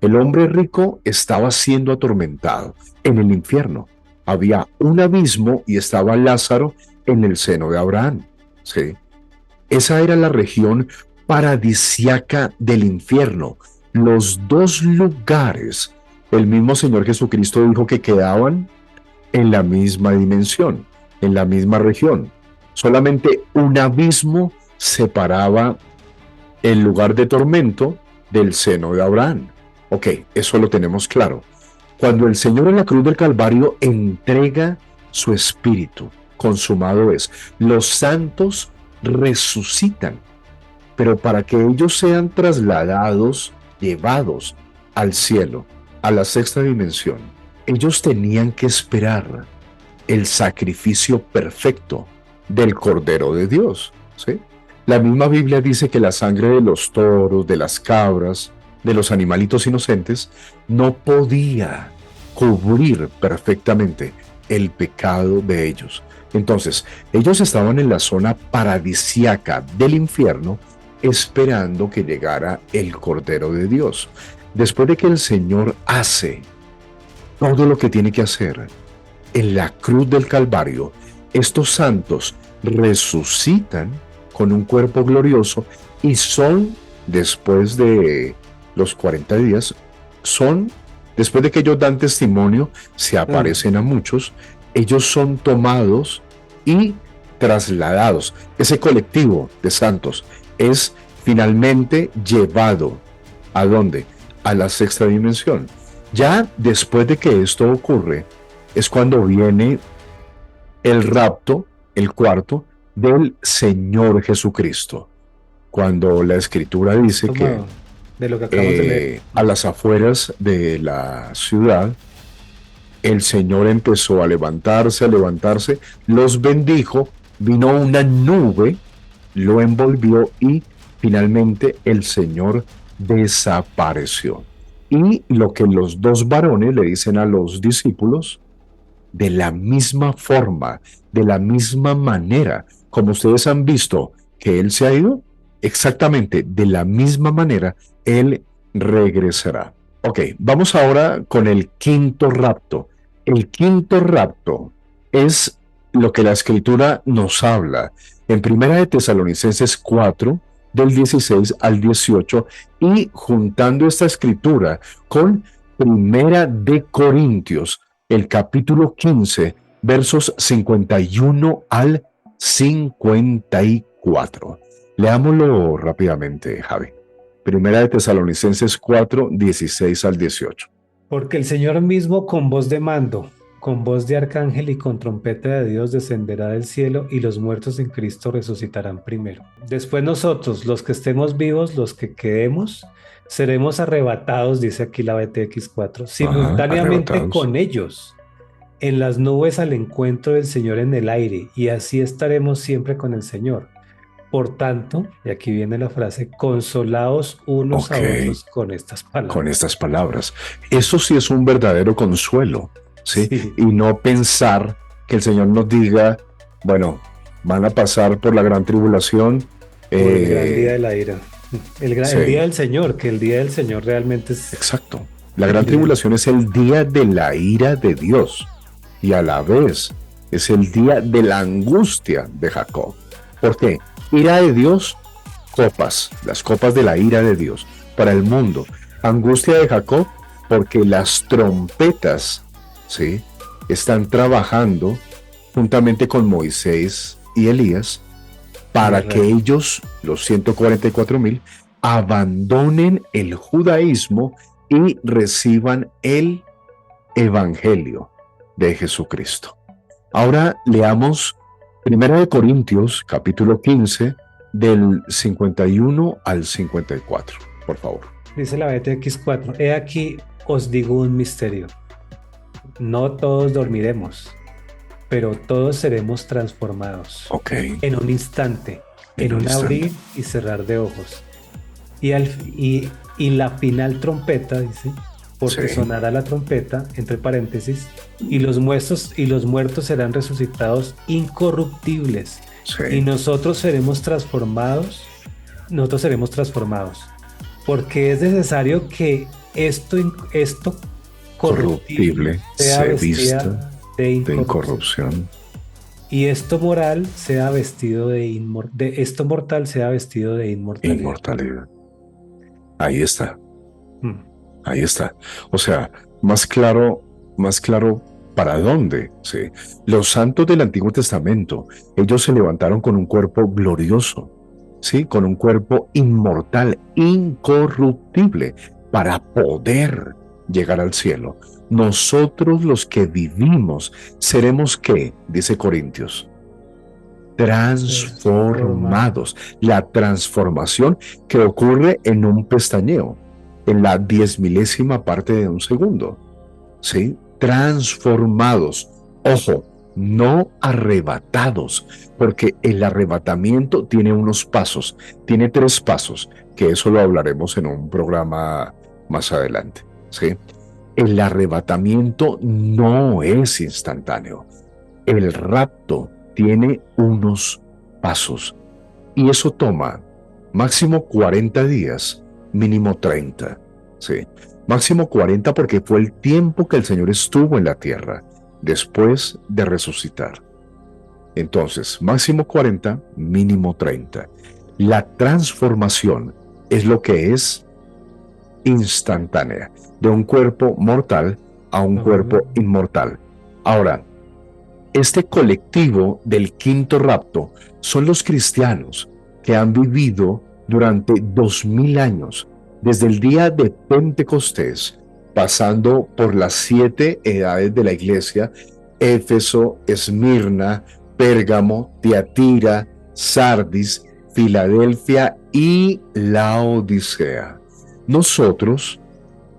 El hombre rico estaba siendo atormentado en el infierno. Había un abismo y estaba Lázaro en el seno de Abraham, ¿sí? Esa era la región paradisíaca del infierno. Los dos lugares, el mismo Señor Jesucristo dijo que quedaban en la misma dimensión, en la misma región. Solamente un abismo separaba el lugar de tormento del seno de Abraham. Ok, eso lo tenemos claro. Cuando el Señor en la cruz del Calvario entrega su espíritu, consumado es, los santos resucitan, pero para que ellos sean trasladados, llevados al cielo, a la sexta dimensión, ellos tenían que esperar el sacrificio perfecto del Cordero de Dios, ¿sí? La misma Biblia dice que la sangre de los toros, de las cabras, de los animalitos inocentes, no podía cubrir perfectamente el pecado de ellos. Entonces, ellos estaban en la zona paradisiaca del infierno esperando que llegara el Cordero de Dios. Después de que el Señor hace todo lo que tiene que hacer en la cruz del Calvario, estos santos resucitan con un cuerpo glorioso y son, después de los 40 días, después de que ellos dan testimonio, se aparecen a muchos, ellos son tomados y trasladados. Ese colectivo de santos es finalmente llevado ¿a dónde? A la sexta dimensión. Ya después de que esto ocurre, es cuando viene el rapto, el cuarto, del Señor Jesucristo. Cuando la Escritura dice que de lo que acabamos de leer. A las afueras de la ciudad, el Señor empezó a levantarse, los bendijo, vino una nube, lo envolvió y finalmente el Señor desapareció. Y lo que los dos varones le dicen a los discípulos, de la misma forma, de la misma manera, como ustedes han visto que Él se ha ido, exactamente de la misma manera, Él regresará. Ok, vamos ahora con el quinto rapto. El quinto rapto es lo que la Escritura nos habla en Primera de Tesalonicenses 4, del 16 al 18, y juntando esta Escritura con Primera de Corintios, el capítulo 15, versos 51 al 54. Leámoslo rápidamente, Javi. Primera de Tesalonicenses 4, 16 al 18. Porque el Señor mismo con voz de mando, con voz de arcángel y con trompeta de Dios descenderá del cielo y los muertos en Cristo resucitarán primero. Después nosotros, los que estemos vivos, los que quedemos, seremos arrebatados, dice aquí la BTX4, simultáneamente con ellos en las nubes al encuentro del Señor en el aire, y así estaremos siempre con el Señor. Por tanto, y aquí viene la frase, consolaos unos a otros con estas palabras. Con estas palabras. Eso sí es un verdadero consuelo, ¿sí? Y no pensar que el Señor nos diga, bueno, van a pasar por la gran tribulación. El gran día de la ira. El día del Señor, que el día del Señor realmente es... Exacto. La gran tribulación es el día de la ira de Dios y a la vez es el día de la angustia de Jacob. ¿Por qué? Ira de Dios, copas, las copas de la ira de Dios para el mundo. Angustia de Jacob, porque las trompetas, ¿sí?, están trabajando juntamente con Moisés y Elías para que ellos, los 144,000, abandonen el judaísmo y reciban el evangelio de Jesucristo. Ahora leamos 1 Corintios, capítulo 15, del 51 al 54, por favor. Dice la BTX4, he aquí os digo un misterio. No todos dormiremos, pero todos seremos transformados. En un instante, en un abrir y cerrar de ojos. Y la final trompeta, dice, porque sonará la trompeta, entre paréntesis, y los muertos serán resucitados incorruptibles, y nosotros seremos transformados, porque es necesario que esto corruptible sea vestida de incorrupción, y esto mortal sea vestido de inmortalidad. Ahí está. Ahí está. O sea, más claro para dónde, ¿sí? Los santos del Antiguo Testamento, ellos se levantaron con un cuerpo glorioso, ¿sí? Con un cuerpo inmortal, incorruptible, para poder llegar al cielo. Nosotros los que vivimos seremos, ¿qué? Dice Corintios, transformados. La transformación que ocurre en un pestañeo, en la 10,000ª parte de un segundo, ¿sí? Transformados. Ojo, no arrebatados, porque el arrebatamiento tiene unos pasos, tiene 3 pasos, que eso lo hablaremos en un programa más adelante, ¿sí? El arrebatamiento no es instantáneo. El rapto tiene unos pasos. Y eso toma máximo 40 días, mínimo 30. Sí, máximo 40 porque fue el tiempo que el Señor estuvo en la tierra después de resucitar. Entonces, máximo 40, mínimo 30. La transformación es lo que es instantánea, de un cuerpo mortal a un cuerpo inmortal. Ahora, este colectivo del quinto rapto son los cristianos que han vivido durante 2000 años, desde el día de Pentecostés, pasando por las 7 edades de la iglesia: Éfeso, Esmirna, Pérgamo, Tiatira, Sardis, Filadelfia y la Odisea. Nosotros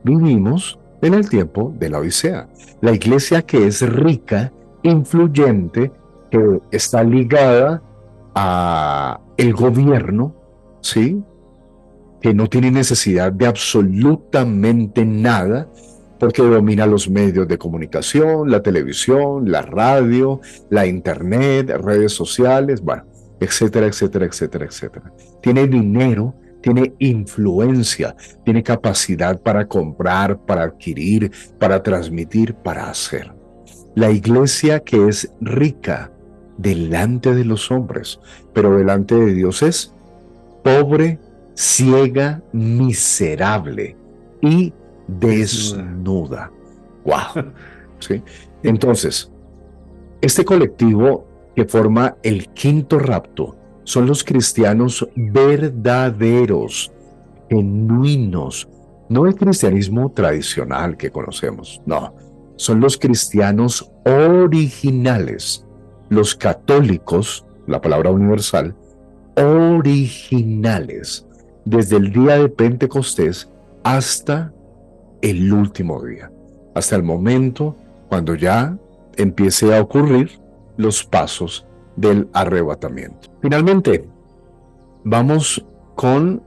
vivimos en el tiempo de la Odisea, la iglesia que es rica, influyente, que está ligada a el gobierno, ¿sí? Que no tiene necesidad de absolutamente nada, porque domina los medios de comunicación, la televisión, la radio, la internet, redes sociales, bueno, etcétera, etcétera, etcétera, etcétera. Tiene dinero, tiene influencia, tiene capacidad para comprar, para adquirir, para transmitir, para hacer. La iglesia que es rica delante de los hombres, pero delante de Dios es pobre, ciega, miserable y desnuda. ¡Wow! ¿Sí? Entonces, este colectivo que forma el quinto rapto son los cristianos verdaderos, genuinos, no el cristianismo tradicional que conocemos, no, son los cristianos originales, los católicos, la palabra universal, originales, desde el día de Pentecostés hasta el último día, hasta el momento cuando ya empiece a ocurrir los pasos del arrebatamiento. Finalmente, vamos con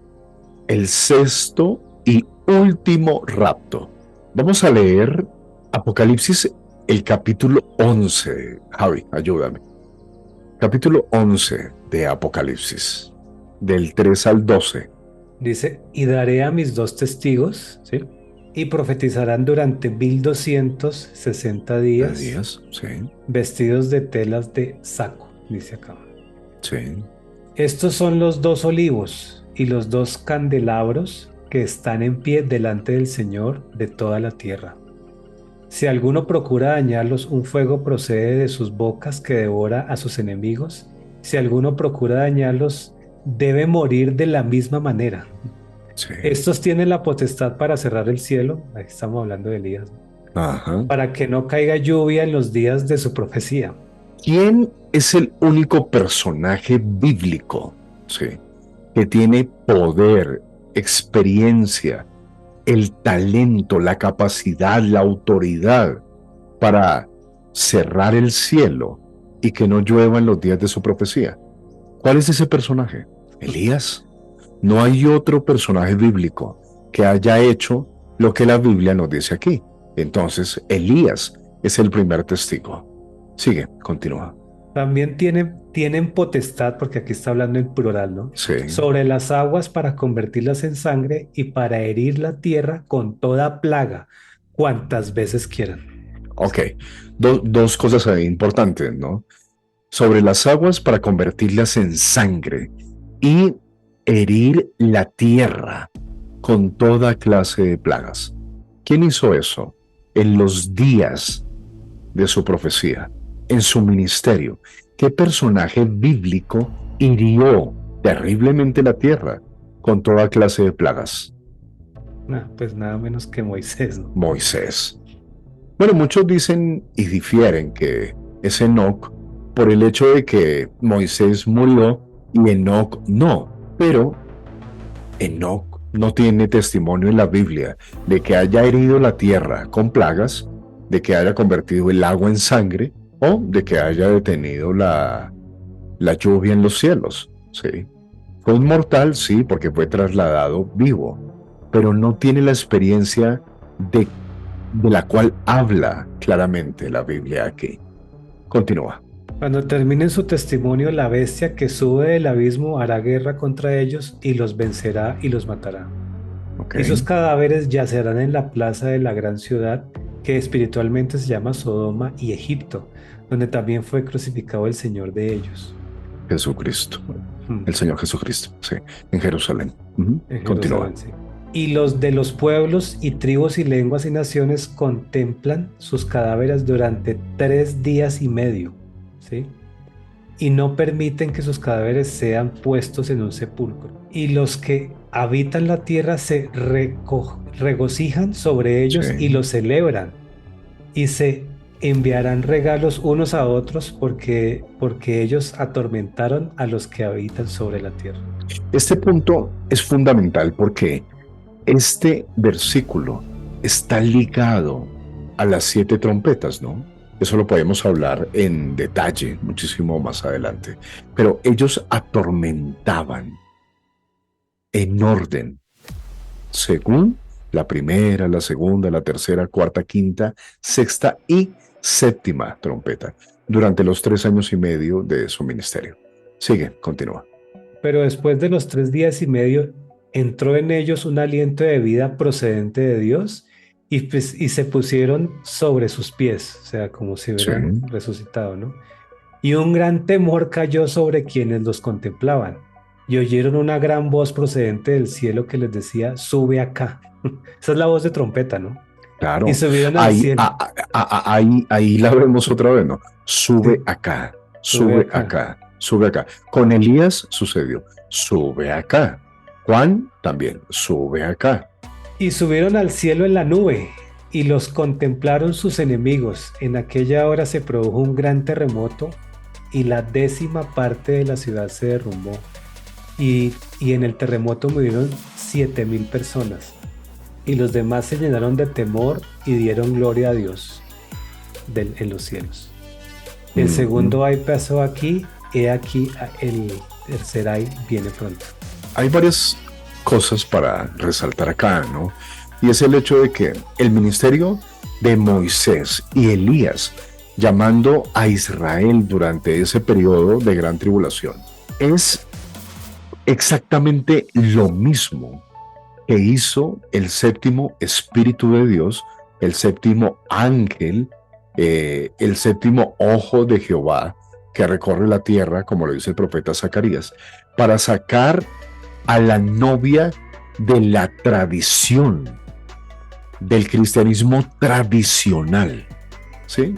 el sexto y último rapto. Vamos a leer Apocalipsis, el capítulo 11. Javi, ayúdame. Capítulo 11 de Apocalipsis, del 3 al 12. Dice, y daré a mis 2 testigos, ¿sí? Y profetizarán durante 1260 días, Sí. vestidos de telas de saco, dice acá. Sí. Estos son los 2 olivos y los 2 candelabros que están en pie delante del Señor de toda la tierra. Si alguno procura dañarlos, un fuego procede de sus bocas que devora a sus enemigos. Si alguno procura dañarlos, debe morir de la misma manera. Sí. Estos tienen la potestad para cerrar el cielo, aquí estamos hablando de Elías, Ajá. para que no caiga lluvia en los días de su profecía. ¿Quién es el único personaje bíblico, sí, que tiene poder, experiencia, el talento, la capacidad, la autoridad para cerrar el cielo y que no llueva en los días de su profecía? ¿Cuál es ese personaje? Elías. No hay otro personaje bíblico que haya hecho lo que la Biblia nos dice aquí. Entonces, Elías es el primer testigo. Sigue, continúa. También tienen potestad, porque aquí está hablando en plural, ¿no? Sí. Sobre las aguas para convertirlas en sangre y para herir la tierra con toda plaga, cuantas veces quieran. Ok, dos cosas ahí importantes, ¿no? Sobre las aguas para convertirlas en sangre y herir la tierra con toda clase de plagas. ¿Quién hizo eso? En los días de su profecía, en su ministerio. ¿Qué personaje bíblico hirió terriblemente la tierra con toda clase de plagas? Pues nada menos que Moisés, ¿no? Moisés. Bueno, muchos dicen y difieren que es Enoc por el hecho de que Moisés murió y Enoc no, pero Enoc no tiene testimonio en la Biblia de que haya herido la tierra con plagas, de que haya convertido el agua en sangre o de que haya detenido la lluvia en los cielos. ¿Sí? Fue un mortal, sí, porque fue trasladado vivo, pero no tiene la experiencia de la cual habla claramente la Biblia aquí. Continúa. Cuando terminen su testimonio, la bestia que sube del abismo hará guerra contra ellos y los vencerá y los matará. Ok, Y sus cadáveres yacerán en la plaza de la gran ciudad, que espiritualmente se llama Sodoma y Egipto, donde también fue crucificado el Señor de ellos. Jesucristo, Hmm, el Señor Jesucristo, sí, en Jerusalén. Ujú. en Continúa. Jerusalén, sí. Y los de los pueblos y tribus y lenguas y naciones contemplan sus cadáveres durante 3 días y medio, ¿sí? Y no permiten que sus cadáveres sean puestos en un sepulcro. Y los que habitan la tierra se regocijan sobre ellos y Sí. los celebran y se enviarán regalos unos a otros porque ellos atormentaron a los que habitan sobre la tierra. Este punto es fundamental porque este versículo está ligado a las 7 trompetas, ¿no? Eso lo podemos hablar en detalle muchísimo más adelante. Pero ellos atormentaban en orden, según la primera, la segunda, la tercera, cuarta, quinta, sexta y séptima trompeta, durante los 3 años y medio de su ministerio. Sigue, continúa. Pero después de los 3 días y medio entró en ellos un aliento de vida procedente de Dios y se pusieron sobre sus pies, o sea, como si Sí. hubieran resucitado, ¿no? Y un gran temor cayó sobre quienes los contemplaban y oyeron una gran voz procedente del cielo que les decía, sube acá. Esa es la voz de trompeta, ¿no? Y Claro, subieron al ahí, cielo. ahí la vemos otra vez, ¿no? Sube Sí, acá, sube sube acá. acá, sube acá. Con Elías sucedió, sube acá. Juan también, sube acá. Y subieron al cielo en la nube, y los contemplaron sus enemigos. En aquella hora se produjo un gran terremoto, y la 10ª parte de la ciudad se derrumbó. Y en el terremoto murieron 7.000 personas. Y los demás se llenaron de temor y dieron gloria a Dios en los cielos. El Ujú. segundo ay pasó aquí, he aquí el tercer ay viene pronto. Hay varias cosas para resaltar acá, ¿no? Y es el hecho de que el ministerio de Moisés y Elías llamando a Israel durante ese periodo de gran tribulación es exactamente lo mismo que hizo el séptimo Espíritu de Dios, el séptimo ángel, el séptimo ojo de Jehová que recorre la tierra, como lo dice el profeta Zacarías, para sacar a la novia de la tradición, del cristianismo tradicional, ¿sí?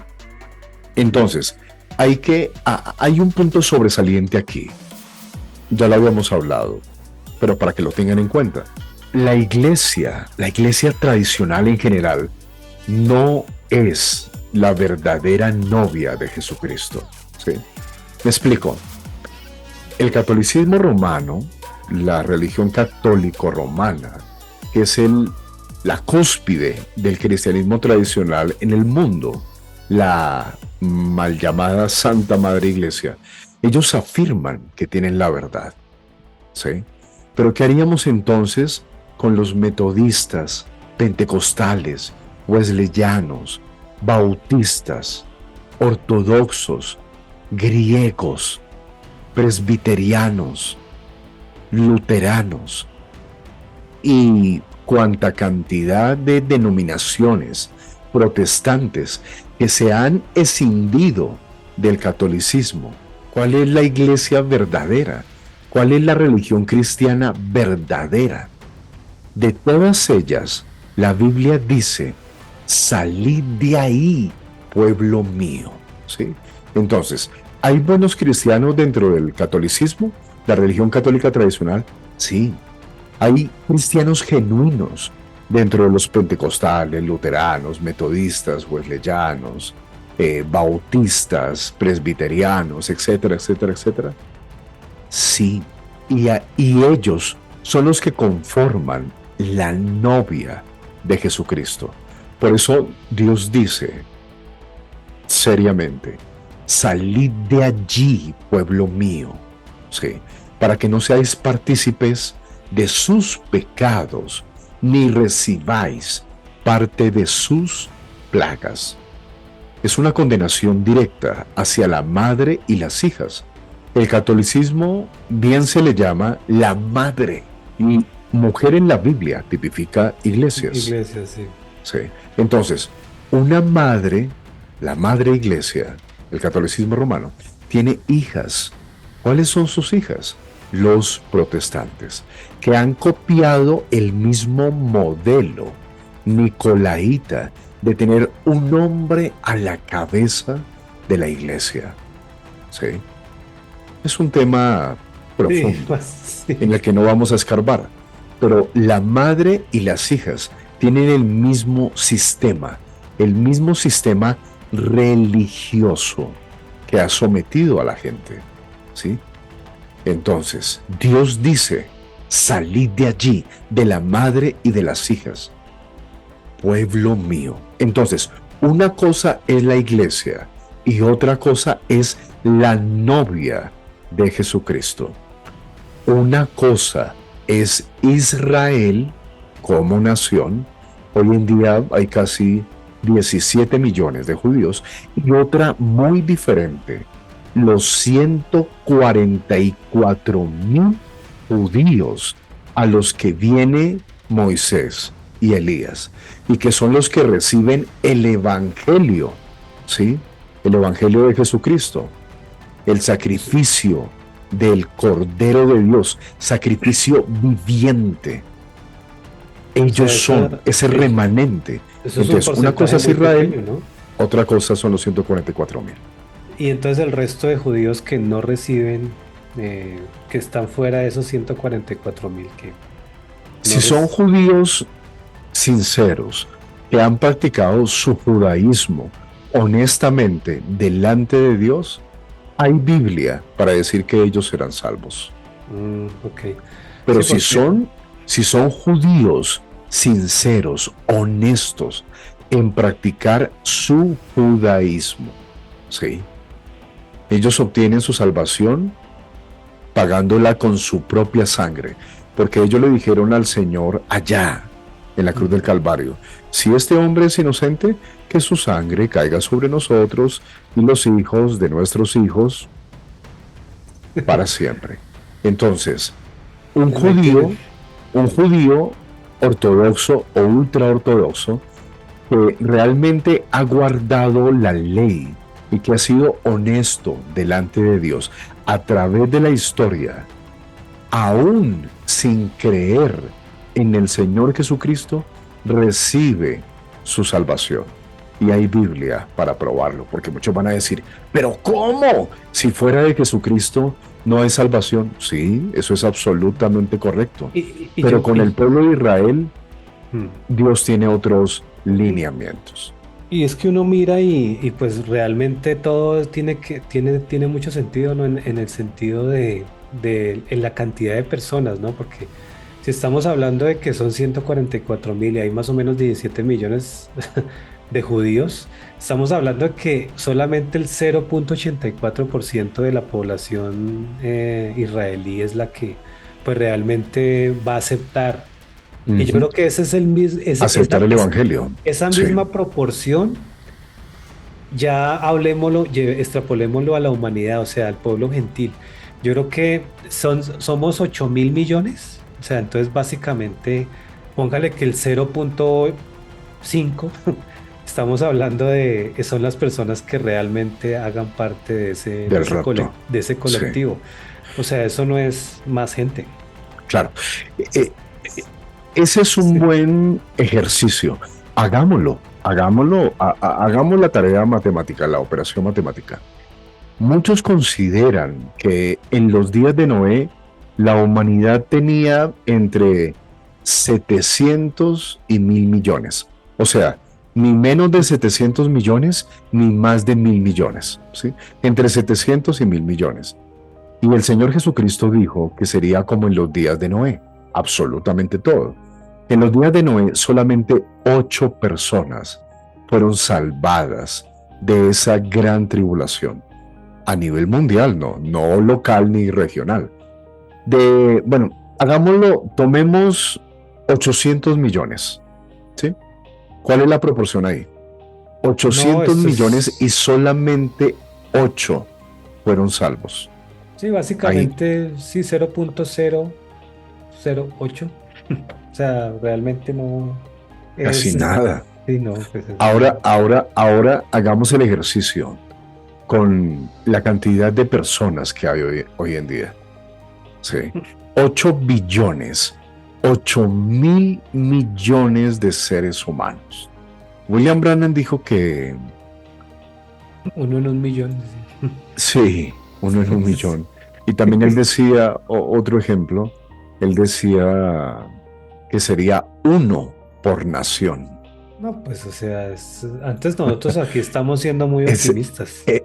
Entonces, hay un punto sobresaliente aquí, ya lo habíamos hablado, pero para que lo tengan en cuenta. La iglesia tradicional en general, no es la verdadera novia de Jesucristo, ¿sí? Me explico. El catolicismo romano, la religión católico romana, que es la cúspide del cristianismo tradicional en el mundo, la mal llamada Santa Madre Iglesia, ellos afirman que tienen la verdad, ¿sí? Pero ¿qué haríamos entonces con los metodistas, pentecostales, wesleyanos, bautistas, ortodoxos, griegos, presbiterianos, luteranos y cuanta cantidad de denominaciones protestantes que se han escindido del catolicismo? ¿Cuál es la iglesia verdadera? ¿Cuál es la religión cristiana verdadera? De todas ellas, la Biblia dice, salid de ahí, pueblo mío, ¿sí? Entonces, ¿hay buenos cristianos dentro del catolicismo, la religión católica tradicional? Sí. Hay cristianos genuinos dentro de los pentecostales, luteranos, metodistas, wesleyanos, bautistas, presbiterianos, etcétera, etcétera, etcétera. Sí, y ellos son los que conforman la novia de Jesucristo. Por eso Dios dice seriamente, salid de allí, pueblo mío, ¿sí? Para que no seáis partícipes de sus pecados, ni recibáis parte de sus plagas. es una condenación directa hacia la madre y las hijas. El catolicismo bien se le llama la madre, y mujer en la Biblia tipifica iglesias. Iglesias, sí. Sí. Entonces, una madre, la madre iglesia, el catolicismo romano, tiene hijas. ¿Cuáles son sus hijas? Los protestantes, que han copiado el mismo modelo nicolaíta de tener un hombre a la cabeza de la iglesia. ¿Sí? Es un tema Sí, profundo sí. en el que no vamos a escarbar, pero la madre y las hijas tienen el mismo sistema religioso que ha sometido a la gente, ¿sí? Entonces, Dios dice, salid de allí, de la madre y de las hijas, pueblo mío. Entonces, una cosa es la iglesia y otra cosa es la novia de Jesucristo. Una cosa es Israel como nación. Hoy en día hay casi 17 millones de judíos, y otra muy diferente, los 144,000 judíos a los que viene Moisés y Elías, y que son los que reciben el evangelio, ¿sí? El evangelio de Jesucristo, el sacrificio del Cordero de Dios, sacrificio viviente. Ellos son ese remanente. Eso es un Entonces, una cosa es Israel, pequeño, ¿no? otra cosa son los 144,000. Y entonces el resto de judíos que no reciben, que están fuera de esos 144.000, que Si son judíos sinceros, que han practicado su judaísmo honestamente delante de Dios, hay Biblia para decir que ellos serán salvos. Ok. Pero Sí, si son judíos sinceros, honestos en practicar su judaísmo, ¿sí? Ellos obtienen su salvación pagándola con su propia sangre, porque ellos le dijeron al Señor allá, en la cruz del Calvario, si este hombre es inocente, que su sangre caiga sobre nosotros y los hijos de nuestros hijos para siempre. Entonces, un judío ortodoxo o ultraortodoxo que realmente ha guardado la ley y que ha sido honesto delante de Dios a través de la historia, aún sin creer en el Señor Jesucristo, recibe su salvación. Y hay Biblia para probarlo, porque muchos van a decir, ¿pero cómo? Si fuera de Jesucristo no hay salvación. Sí, eso es absolutamente correcto. Pero con el pueblo de Israel, Dios tiene otros lineamientos. Y es que uno mira y pues realmente todo tiene mucho sentido, ¿no? En el sentido en la cantidad de personas, ¿no? Porque si estamos hablando de que son 144.000 y hay más o menos 17 millones de judíos, estamos hablando de que solamente el 0,84% de la población israelí es la que pues realmente va a aceptar. Y yo creo que ese es el mismo, aceptar el evangelio. Esa misma proporción, ya extrapolémoslo a la humanidad, o sea, al pueblo gentil. Yo creo que somos 8.000 millones, o sea, entonces básicamente, póngale que el 0,5, estamos hablando de que son las personas que realmente hagan parte de ese colectivo. Sí. O sea, eso no es más gente. Claro. Ese es un buen ejercicio. Hagámoslo, hagamos la tarea matemática, la operación matemática. Muchos consideran que en los días de Noé la humanidad tenía entre 700 y 1.000 millones. O sea, ni menos de 700 millones, ni más de 1.000 millones. ¿Sí? Entre 700 y 1.000 millones. Y el Señor Jesucristo dijo que sería como en los días de Noé. Absolutamente todo. En los días de Noé, solamente 8 personas fueron salvadas de esa gran tribulación. A nivel mundial, no local ni regional. Hagámoslo, tomemos 800 millones. ¿Sí? ¿Cuál es la proporción ahí? No, 800 esto millones y es, solamente 8 fueron salvos. sí, Ahí, básicamente, sí, 0.008. O sea, realmente no casi es, nada. sí, no, pues es Ahora, muy, ahora, ahora hagamos el ejercicio con la cantidad de personas que hay hoy en día. Sí. 8 billones, 8.000 millones de seres humanos. William Brannan dijo que uno en un millón. Sí. sí, uno en un millón. Y también él decía, otro ejemplo, él decía que sería uno por nación. No, pues, o sea, antes nosotros aquí estamos siendo muy Es, optimistas. eh,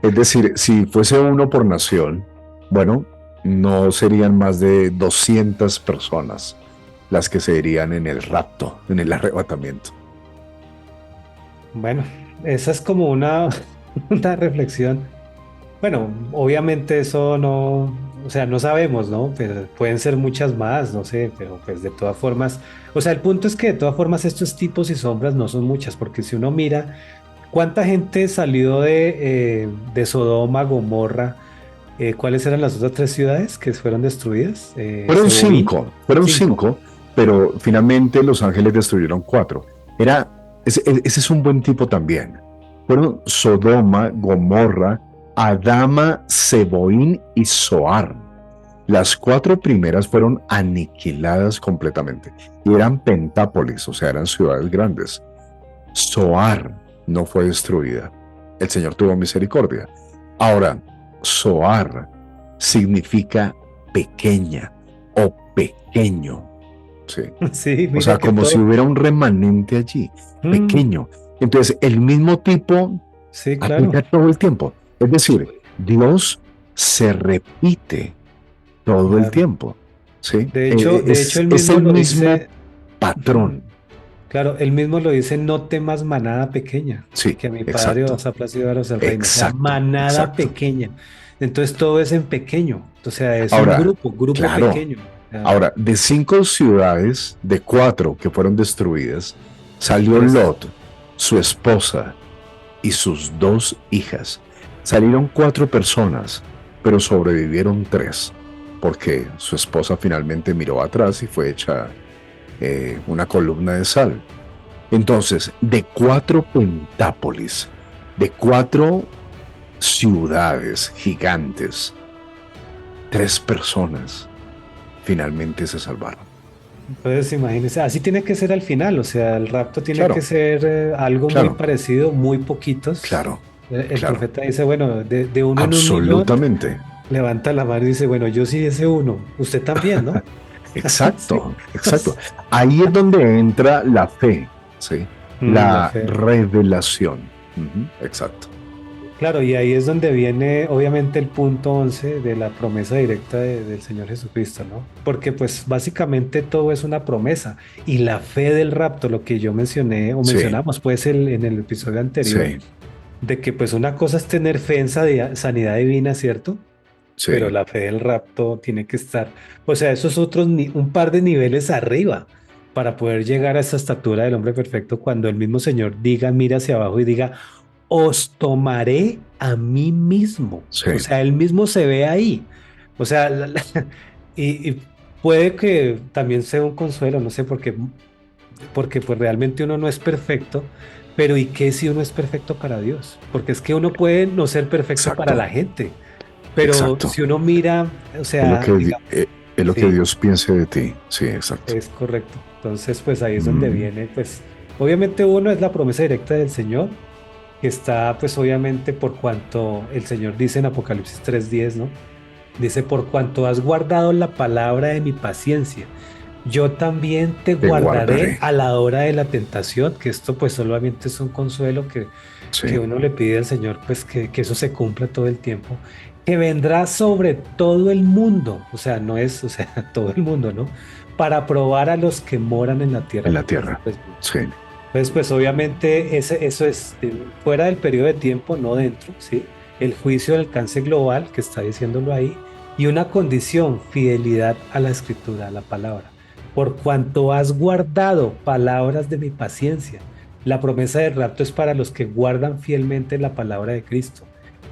es decir, si fuese uno por nación, bueno, no serían más de 200 personas las que se irían en el rapto, en el arrebatamiento. Bueno, esa es como una, una reflexión. Bueno, obviamente eso no, o sea, no sabemos, ¿no? Pero pueden ser muchas más, no sé, pero pues de todas formas, o sea, el punto es que de todas formas estos tipos y sombras no son muchas, porque si uno mira cuánta gente salió de Sodoma, Gomorra, ¿cuáles eran las otras tres ciudades que fueron destruidas? Seboín, Fueron cinco. cinco, pero finalmente los ángeles destruyeron cuatro. Ese es un buen tipo también. Fueron Sodoma, Gomorra, Adama, Seboín y Zoar. Las cuatro primeras fueron aniquiladas completamente y eran pentápolis, o sea, eran ciudades grandes. Zoar no fue destruida. El Señor tuvo misericordia. Ahora, Zoar significa pequeña o pequeño, ¿sí? Sí, O mira sea, que como si todo. hubiera un remanente allí, Mm, pequeño. Entonces, el mismo tipo sí, claro. aplica todo el tiempo. Es decir, Dios se repite todo el Claro. tiempo, ¿sí? De hecho, él Es mismo el lo mismo dice. patrón. Claro, él mismo lo dice, no temas manada pequeña, Sí, que a mi padre exacto, os ha placido daros el reino, o sea, exacto, manada exacto. pequeña. Entonces todo es en pequeño, o sea, es un Ahora, grupo, grupo claro, pequeño. O sea, ahora, de 5 ciudades, de 4 que fueron destruidas, salió tres. Lot, su esposa y sus 2 hijas. Salieron 4 personas, pero sobrevivieron 3, porque su esposa finalmente miró atrás y fue hecha una columna de sal. Entonces, de 4 pentápolis, de 4 ciudades gigantes, 3 personas finalmente se salvaron. Entonces, imagínense, así tiene que ser al final, o sea, el rapto tiene que Claro, ser algo muy claro, parecido, muy poquitos. claro, El claro. profeta dice, bueno, de uno en un millón, Absolutamente. levanta la mano y dice, bueno, yo sí ese uno, usted también, ¿no? Sí. Exacto, exacto. Ahí es donde entra la fe, ¿sí? La La fe. revelación. Ujú, exacto. Claro, y ahí es donde viene obviamente el punto 11 de la promesa directa del Señor Jesucristo, ¿no? Porque pues básicamente todo es una promesa y la fe del rapto, lo que yo mencioné o Sí, mencionamos pues en el episodio anterior, sí, de que pues una cosa es tener fe en sanidad divina, ¿cierto? Pero sí. la fe del rapto tiene que estar, o sea, esos otros un par de niveles arriba para poder llegar a esa estatura del hombre perfecto cuando el mismo Señor diga, mira hacia abajo y diga, os tomaré a mí mismo. Sí, O sea, él mismo se ve ahí. O sea, y puede que también sea un consuelo, no sé, porque pues realmente uno no es perfecto, pero ¿y qué si uno es perfecto para Dios? Porque es que uno puede no ser perfecto para la exacto, gente, pero exacto. si uno mira, o Es lo sea, que, digamos, es lo que sí, Dios piense de ti. Sí, exacto. es correcto. Entonces, pues ahí es donde Mm, viene, pues, obviamente uno es la promesa directa del Señor, que está, pues, obviamente por cuanto el Señor dice en Apocalipsis 3:10, ¿no? Dice, por cuanto has guardado la palabra de mi paciencia, yo también te te guardaré guardaré. a la hora de la tentación, que esto pues solamente es un consuelo que Sí, uno le pide al Señor, pues que eso se cumpla todo el tiempo, que vendrá sobre todo el mundo, o sea, no es, o sea, todo el mundo, ¿no? Para probar a los que moran en la tierra, en la lo cual tierra. pues, Sí, entonces, pues obviamente eso es fuera del periodo de tiempo, no dentro, ¿sí? El juicio del alcance global, que está diciéndolo ahí, y una condición, fidelidad a la escritura, a la palabra. Por cuanto has guardado palabras de mi paciencia, La promesa del rapto es para los que guardan fielmente la palabra de Cristo.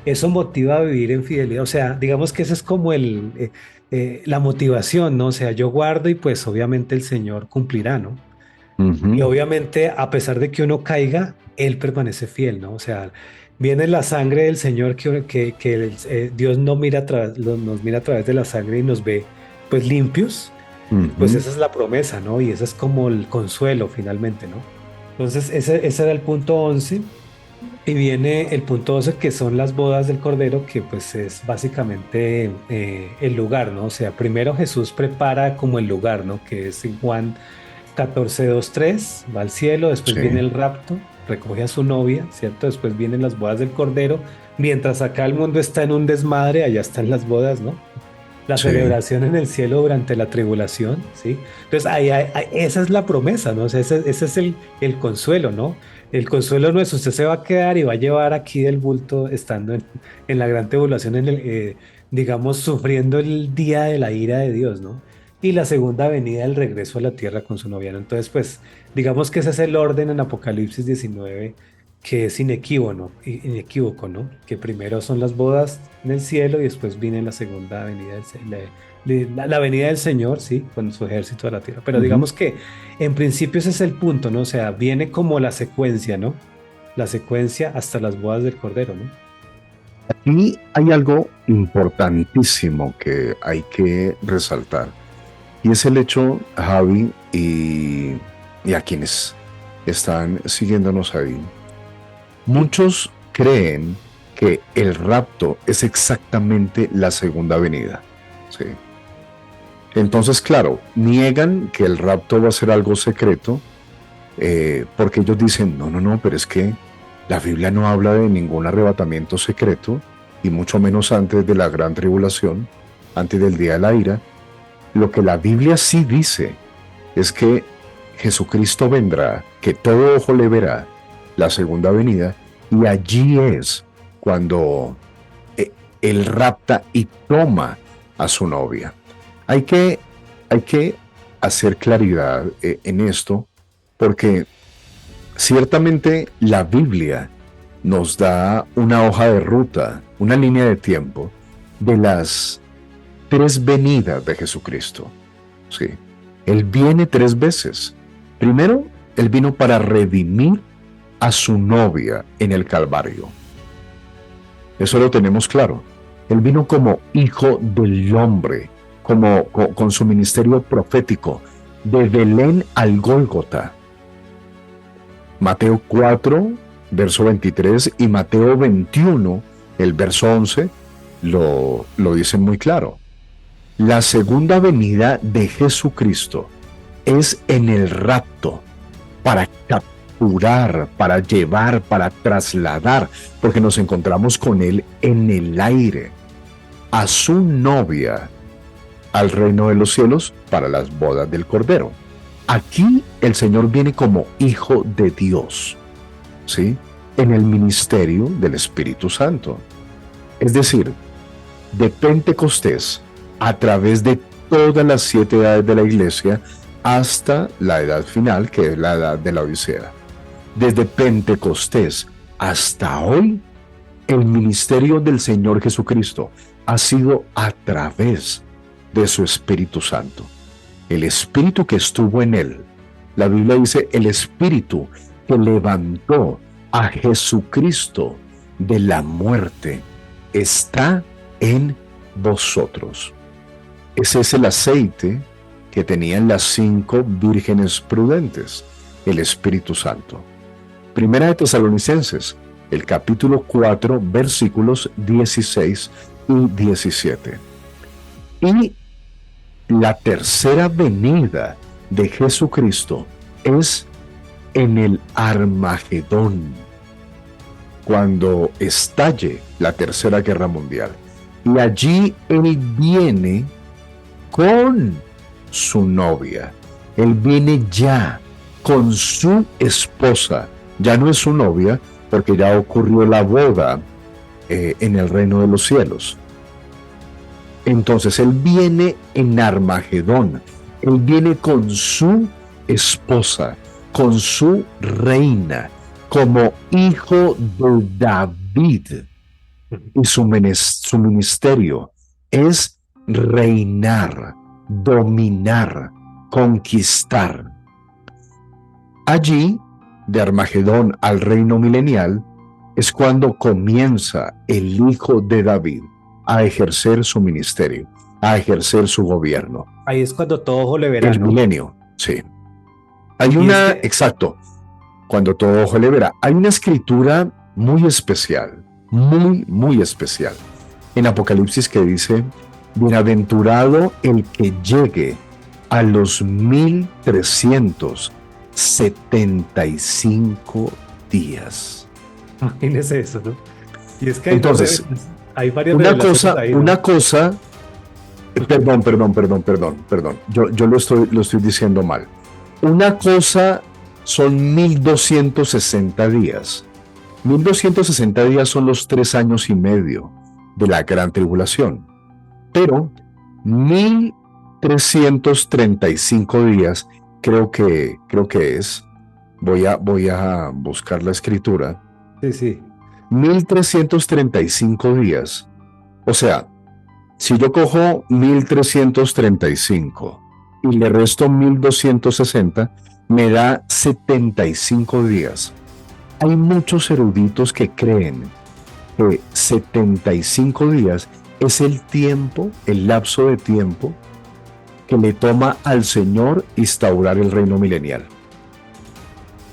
Eso motiva a vivir en fidelidad. O sea, digamos que ese es como la motivación, ¿no? O sea, yo guardo y pues obviamente el Señor cumplirá, ¿no? Y Ujú. obviamente, a pesar de que uno caiga, Él permanece fiel, ¿no? O sea, viene la sangre del Señor Dios no mira nos mira a través de la sangre y nos ve pues limpios. Pues Ujú. esa es la promesa, ¿no? Y ese es como el consuelo finalmente, ¿no? Entonces, ese era el punto 11. Y viene el punto 12, que son las bodas del Cordero, que pues es básicamente el lugar, ¿no? O sea, primero Jesús prepara como el lugar, ¿no? Que es en Juan 14, 2, 3, va al cielo, después viene Sí, el rapto, recoge a su novia, ¿cierto? Después vienen las bodas del Cordero, mientras acá el mundo está en un desmadre, allá están las bodas, ¿no? La sí. celebración en el cielo durante la tribulación, ¿sí? Entonces, esa es la promesa, ¿no? O sea, ese es el consuelo, ¿no? El consuelo no es usted se va a quedar y va a llevar aquí del bulto estando en la gran tribulación, digamos, sufriendo el día de la ira de Dios, ¿no? Y la segunda venida, el regreso a la tierra con su novia, ¿no? Entonces, pues, digamos que ese es el orden en Apocalipsis 19 que es inequívoco, ¿no? Que primero son las bodas en el cielo y después viene la segunda venida la venida del Señor, sí, con su ejército a la tierra. Pero Ujú. digamos que en principio ese es el punto, ¿no? O sea, viene como la secuencia, ¿no? La secuencia hasta las bodas del Cordero, ¿no? Y hay algo importantísimo que hay que resaltar, y es el hecho, Javi, y a quienes están siguiéndonos ahí, muchos creen que el rapto es exactamente la segunda venida. ¿Sí? Entonces, claro, niegan que el rapto va a ser algo secreto, porque ellos dicen, no, no, no, pero es que la Biblia no habla de ningún arrebatamiento secreto, y mucho menos antes de la gran tribulación, antes del día de la ira. Lo que la Biblia sí dice es que Jesucristo vendrá, que todo ojo le verá, la segunda venida, y allí es cuando eh, él rapta y toma a su novia. Hay que, hay que hacer claridad en esto, porque ciertamente la Biblia nos da una hoja de ruta, una línea de tiempo de las tres venidas de Jesucristo. Sí. Él viene tres veces. Primero, él vino para redimir a su novia en el Calvario. Eso lo tenemos claro. Él vino como hijo del hombre, con su ministerio profético, de Belén al Gólgota. Mateo 4, verso 23, y Mateo 21, el verso 11, lo dicen muy claro. La segunda venida de Jesucristo es en el rapto, para capturar, para llevar, para trasladar, porque nos encontramos con Él en el aire, a su novia, al reino de los cielos, para las bodas del Cordero. Aquí el Señor viene como Hijo de Dios, ¿sí? En el ministerio del Espíritu Santo. Es decir, de Pentecostés, a través de todas las 7 edades de la iglesia, hasta la edad final, que es la edad de la Odisea. Desde Pentecostés hasta hoy, el ministerio del Señor Jesucristo ha sido a través de su Espíritu Santo. El Espíritu que estuvo en él. La Biblia dice, el Espíritu que levantó a Jesucristo de la muerte está en vosotros. Ese es el aceite que tenían las 5 vírgenes prudentes, el Espíritu Santo. Primera de Tesalonicenses, el capítulo 4, versículos 16 y 17. Y la tercera venida de Jesucristo es en el Armagedón, cuando estalle la Tercera Guerra Mundial. Y allí Él viene con su novia. Él viene ya con su esposa. Ya no es su novia, porque ya ocurrió la boda en el reino de los cielos. Entonces Él viene en Armagedón. Él viene con su esposa. con su reina como hijo de David. Y su ministerio es reinar, dominar, conquistar. Allí, de Armagedón al reino milenial, es cuando comienza el hijo de David a ejercer su ministerio, a ejercer su gobierno. Ahí es cuando todo ojo le verá, El ¿no? milenio, sí. Hay Y es una, que, exacto, cuando todo ojo le verá. Hay una escritura muy especial, muy especial, en Apocalipsis que dice: bienaventurado el que llegue a los 1375 días. imagínese eso, ¿no? Y es que hay Entonces, hay varias revelaciones ahí, ¿no? una cosa, perdón, yo lo estoy diciendo mal. Una cosa son 1260 días. 1260 días son los 3 años y medio de la gran tribulación. Pero 1335 días creo que es. Voy a buscar la escritura. Sí, sí. 1335 días. O sea, si yo cojo 1335 y le resto 1260, me da 75 días. Hay muchos eruditos que creen que 75 días es el tiempo, el lapso de tiempo que le toma al Señor instaurar el reino milenial.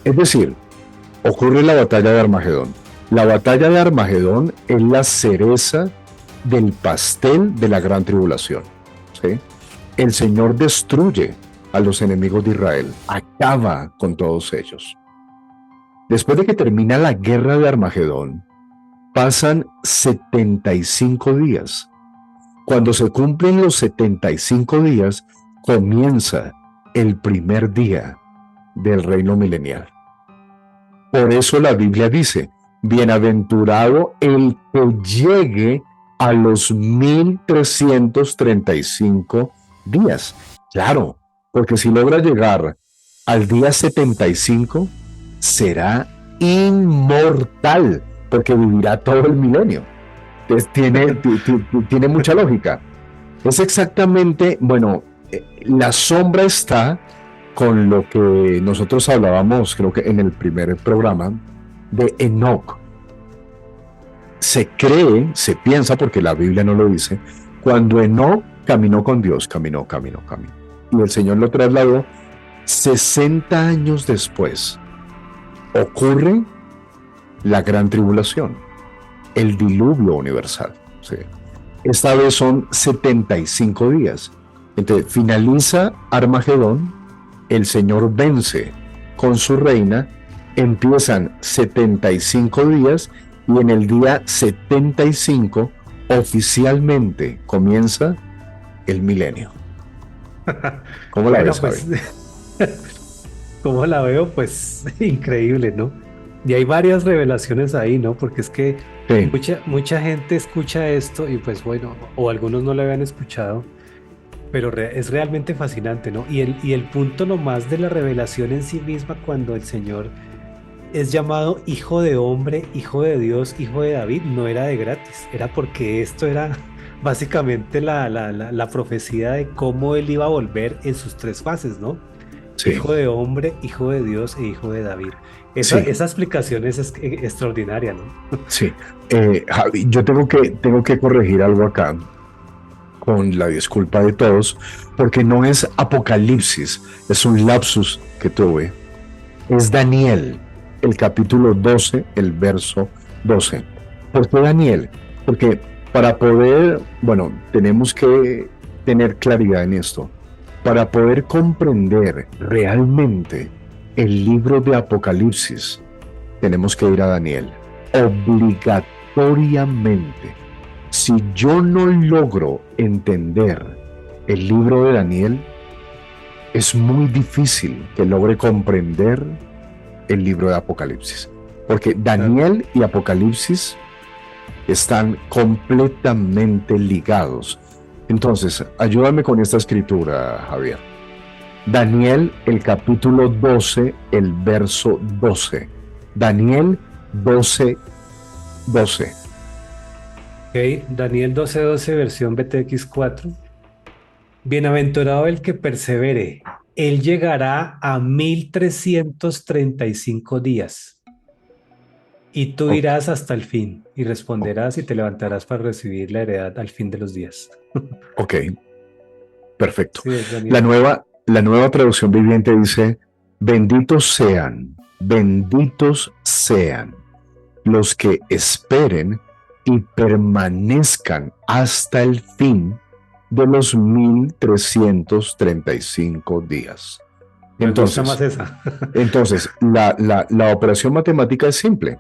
Es decir, ocurre la batalla de Armagedón. La batalla de Armagedón es la cereza del pastel de la gran tribulación, ¿sí? El Señor destruye a los enemigos de Israel, acaba con todos ellos. Después de que termina la guerra de Armagedón, pasan 75 días. Cuando se cumplen los 75 días, comienza el primer día del reino milenial. Por eso la Biblia dice: bienaventurado el que llegue a los 1335 días. Claro, porque si logra llegar al día 75, será inmortal, porque vivirá todo el milenio. Entonces, tiene mucha lógica. Es exactamente, bueno, la sombra está con lo que nosotros hablábamos, creo que en el primer programa, de Enoc. Se cree, se piensa, porque la Biblia no lo dice, cuando Enoc caminó con Dios, caminó, y el Señor lo trasladó, 60 años después, ocurre la gran tribulación, el diluvio universal, ¿sí? Esta vez son 75 días. Entonces, finaliza Armagedón, el Señor vence con su reina, empiezan 75 días y en el día 75 oficialmente comienza el milenio. ¿Cómo la ves, Pues, Javi? ¿cómo la veo? Pues increíble, ¿no? Y hay varias revelaciones ahí, ¿no? Porque es que Sí, mucha gente escucha esto y pues bueno, o algunos no lo habían escuchado, pero es realmente fascinante, ¿no? Y el punto nomás de la revelación en sí misma, cuando el Señor es llamado Hijo de Hombre, Hijo de Dios, Hijo de David, no era de gratis, era porque esto era básicamente la profecía de cómo Él iba a volver en sus 3 fases, ¿no? sí, Hijo de Hombre, Hijo de Dios e Hijo de David. sí, Esa explicación es extraordinaria, ¿no? sí. Javi, yo tengo que corregir algo acá, con la disculpa de todos, porque no es Apocalipsis, es un lapsus que tuve. Es Daniel, el capítulo 12, el verso 12. ¿Por qué Daniel? Porque para poder, bueno, tenemos que tener claridad en esto. Para poder comprender realmente el libro de Apocalipsis, tenemos que ir a Daniel, obligatoriamente. Si yo no logro entender el libro de Daniel, es muy difícil que logre comprender el libro de Apocalipsis, porque Daniel y Apocalipsis están completamente ligados. Entonces, ayúdame con esta escritura, Javier. Daniel, el capítulo 12, el verso 12. Daniel 12, 12. Ok, Daniel 12:12, versión BTX 4. Bienaventurado el que persevere, él llegará a 1335 días. Y tú Ok, irás hasta el fin y responderás y te levantarás para recibir la heredad al fin de los días. ok, perfecto. Sí, es La Daniel. nueva, la nueva traducción viviente dice, benditos sean los que esperen y permanezcan hasta el fin de los 1335 días. Me gusta más Entonces, esa. la operación matemática es simple.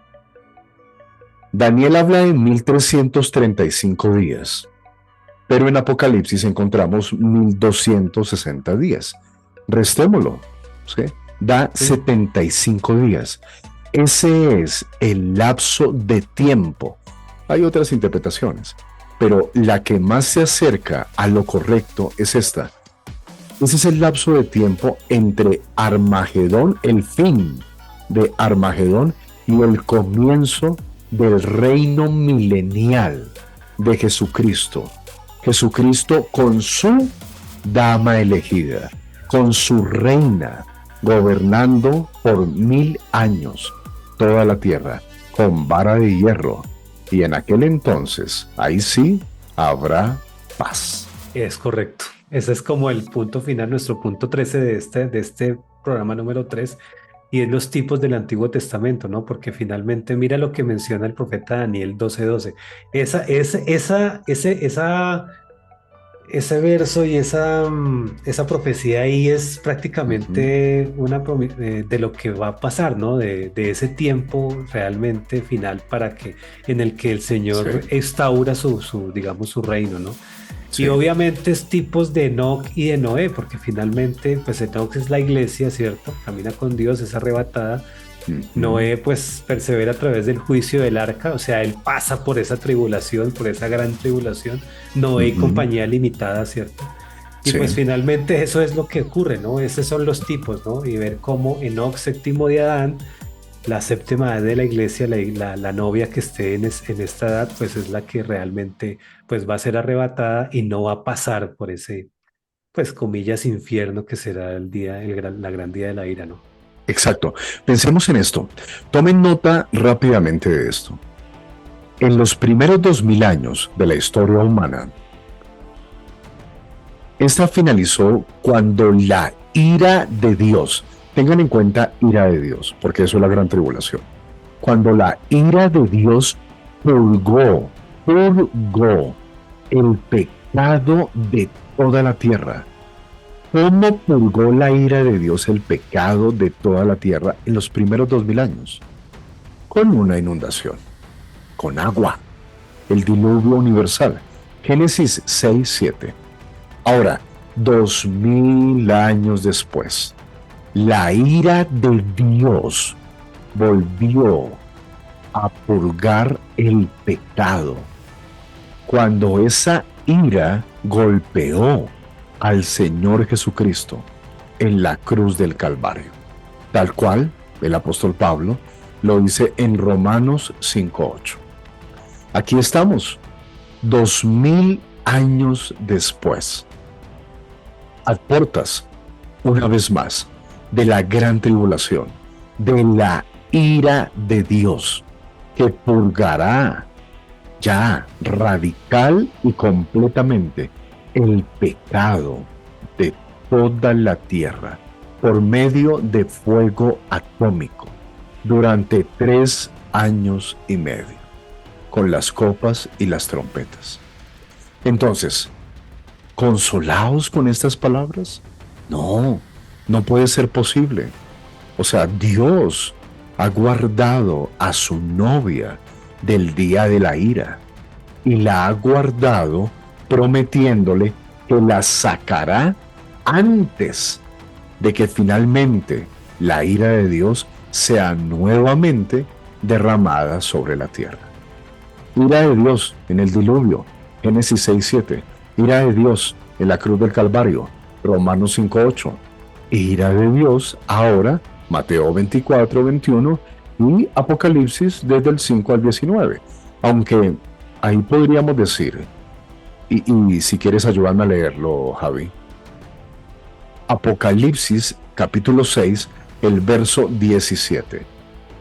Daniel habla de 1335 días, pero en Apocalipsis encontramos 1260 días. Restémoslo, ¿sí? Da Sí, 75 días. Ese es el lapso de tiempo. Hay otras interpretaciones, pero la que más se acerca a lo correcto es esta. Ese es el lapso de tiempo entre Armagedón, el fin de Armagedón, y el comienzo del reino milenial de Jesucristo. Jesucristo con su dama elegida, con su reina, gobernando por 1000 años toda la tierra, con vara de hierro. Y en aquel entonces, ahí sí, habrá paz. es correcto. Ese es como el punto final, nuestro punto 13 de este programa número 3, y es los tipos del Antiguo Testamento, ¿no? Porque finalmente mira lo que menciona el profeta Daniel 12:12. Ese verso y esa profecía ahí es Ujú. prácticamente de lo que va a pasar, ¿no? De ese tiempo realmente final en el que el Sí, Señor instaura digamos, su reino, ¿no? Y sí. obviamente es tipos de Enoch y de Noé, porque finalmente, pues Enoch es la iglesia, ¿cierto? Camina con Dios, es arrebatada. Ujú, Noé pues persevera a través del juicio del arca, o sea, él pasa por esa tribulación, por esa gran tribulación, Noé y ujú. compañía limitada, ¿cierto? Y Sí, pues finalmente eso es lo que ocurre, ¿no? Esos son los tipos, ¿no? Y ver cómo Enoch, séptimo de Adán, la séptima edad de la iglesia, la novia que esté en esta edad, pues es la que realmente pues va a ser arrebatada y no va a pasar por ese, pues comillas, infierno que será la gran día de la ira, ¿no? exacto. Pensemos en esto. Tomen nota rápidamente de esto. En los primeros 2000 años de la historia humana, esta finalizó cuando la ira de Dios, tengan en cuenta ira de Dios, porque eso es la gran tribulación. Cuando la ira de Dios purgó el pecado de toda la tierra. ¿Cómo purgó la ira de Dios el pecado de toda la tierra en los primeros 2000 años? Con una inundación, con agua, el diluvio universal. Génesis 6:7. Ahora, 2000 años después, la ira de Dios volvió a purgar el pecado cuando esa ira golpeó al Señor Jesucristo en la cruz del Calvario, tal cual el apóstol Pablo lo dice en Romanos 5:8. Aquí estamos, 2000 años después, a puertas, una vez más, de la gran tribulación, de la ira de Dios, que purgará ya radical y completamente el pecado de toda la tierra por medio de fuego atómico durante 3 años y medio, con las copas y las trompetas. Entonces, ¿consolaos con estas palabras? No, no puede ser posible. O sea, Dios ha guardado a su novia del día de la ira y la ha guardado prometiéndole que la sacará antes de que finalmente la ira de Dios sea nuevamente derramada sobre la tierra. Ira de Dios en el diluvio, Génesis 6:7. Ira de Dios en la cruz del Calvario, Romanos 5:8. ira de Dios ahora, Mateo 24, 21 y Apocalipsis desde el 5 al 19. Aunque ahí podríamos decir, y si quieres ayudarme a leerlo, Javi, Apocalipsis capítulo 6, el verso 17.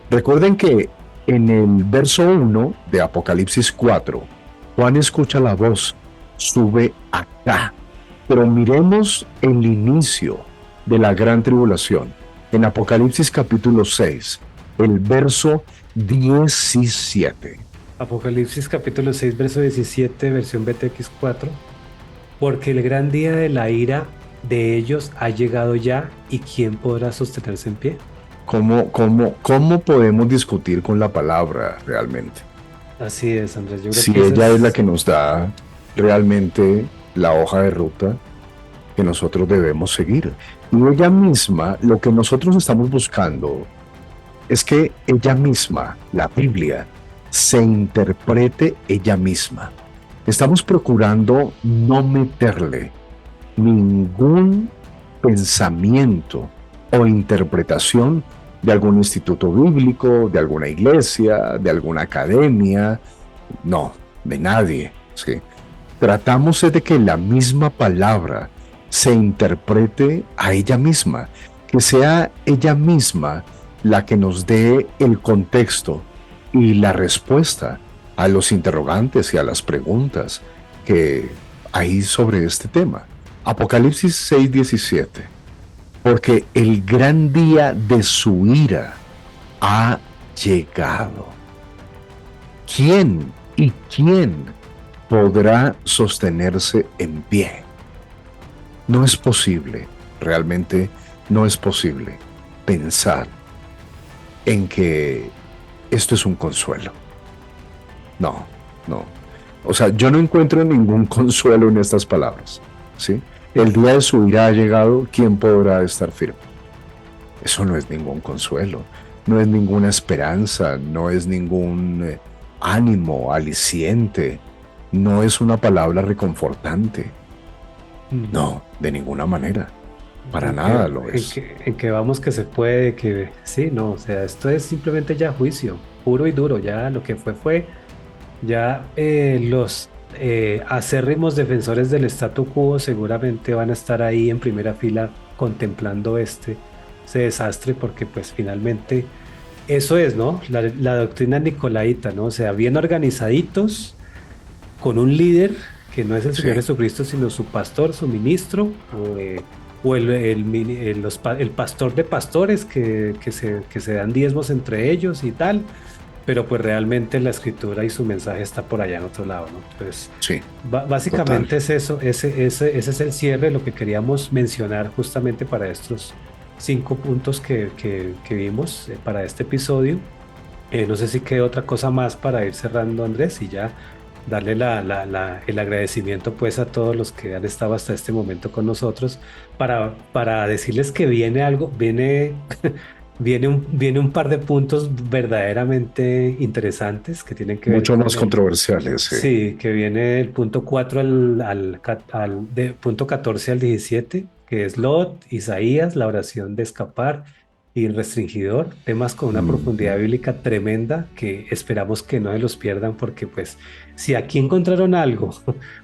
Recuerden que en el verso 1 de Apocalipsis 4, Juan escucha la voz, sube acá. Pero miremos el inicio de la gran tribulación. En Apocalipsis capítulo 6, el verso 17. Apocalipsis capítulo 6, verso 17, versión BTX 4. Porque el gran día de la ira de ellos ha llegado ya, ¿y quién podrá sostenerse en pie? ¿Cómo podemos discutir con la palabra realmente? Así es, Andrés. Yo creo Si que esa ella es la es. que nos da realmente la hoja de ruta que nosotros debemos seguir. Y ella misma, lo que nosotros estamos buscando es que ella misma, la Biblia, se interprete ella misma. Estamos procurando no meterle ningún pensamiento o interpretación de algún instituto bíblico, de alguna iglesia, de alguna academia, no, de nadie, ¿sí? Tratamos de que la misma palabra se interprete a ella misma, que sea ella misma la que nos dé el contexto y la respuesta a los interrogantes y a las preguntas que hay sobre este tema. Apocalipsis 6:17. Porque el gran día de su ira ha llegado. ¿Quién podrá sostenerse en pie? No es posible, realmente no es posible pensar en que esto es un consuelo. No, no. O sea, yo no encuentro ningún consuelo en estas palabras, ¿sí? El día de su ira ha llegado, ¿quién podrá estar firme? Eso no es ningún consuelo, no es ninguna esperanza, no es ningún ánimo, aliciente, no es una palabra reconfortante. mm, No, de ninguna manera, para en nada que, lo en es. que, en que vamos que se puede, que sí, no, o sea, esto es simplemente ya juicio, puro y duro, ya lo que fue, ya los acérrimos defensores del statu quo seguramente van a estar ahí en primera fila contemplando ese desastre, porque pues finalmente eso es, ¿no? La doctrina nicolaíta, ¿no? O sea, bien organizaditos, con un líder que no es el Señor Sí. Jesucristo, sino su pastor, su ministro, o el pastor de pastores que se dan diezmos entre ellos y tal, pero pues realmente la escritura y su mensaje está por allá en otro lado, ¿no? Entonces, Sí, total. básicamente es eso, ese es el cierre, lo que queríamos mencionar justamente para estos 5 puntos que vimos para este episodio. No sé si queda otra cosa más para ir cerrando, Andrés, y ya darle el agradecimiento pues a todos los que han estado hasta este momento con nosotros para decirles que viene algo, viene un par de puntos verdaderamente interesantes que tienen que ver Mucho con más controversiales, sí. sí, que viene el punto 4 de punto 14 al 17, que es Lot, Isaías, la oración de escapar y el restringidor, temas con una profundidad Mm, bíblica tremenda que esperamos que no se los pierdan porque pues si aquí encontraron algo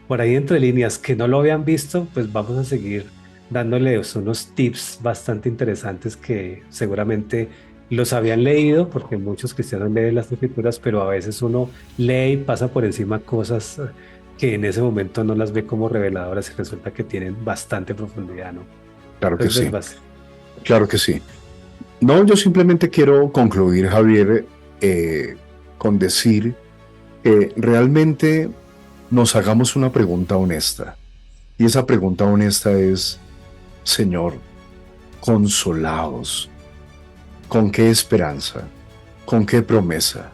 por ahí entre líneas que no lo habían visto, pues vamos a seguir dándoles unos tips bastante interesantes que seguramente los habían leído, porque muchos cristianos leen las escrituras, pero a veces uno lee y pasa por encima cosas que en ese momento no las ve como reveladoras y resulta que tienen bastante profundidad, ¿no? claro que Entonces, sí, claro que sí. No, yo simplemente quiero concluir, Javier, con decir que realmente nos hagamos una pregunta honesta. Y esa pregunta honesta es, Señor, consolaos. ¿Con qué esperanza? ¿Con qué promesa?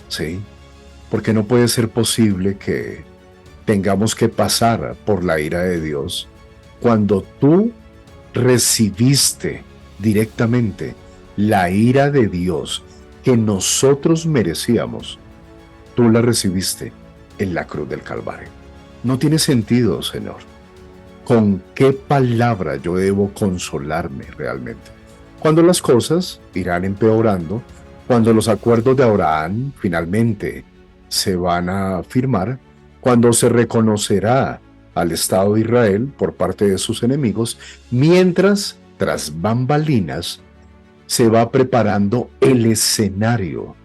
¿Sí? Porque no puede ser posible que tengamos que pasar por la ira de Dios cuando tú recibiste directamente la ira de Dios que nosotros merecíamos. Tú la recibiste en la cruz del Calvario. No tiene sentido, Señor. ¿Con qué palabra yo debo consolarme realmente? Cuando las cosas irán empeorando, cuando los acuerdos de Abraham finalmente se van a firmar, cuando se reconocerá al Estado de Israel por parte de sus enemigos, mientras, tras bambalinas, se va preparando el escenario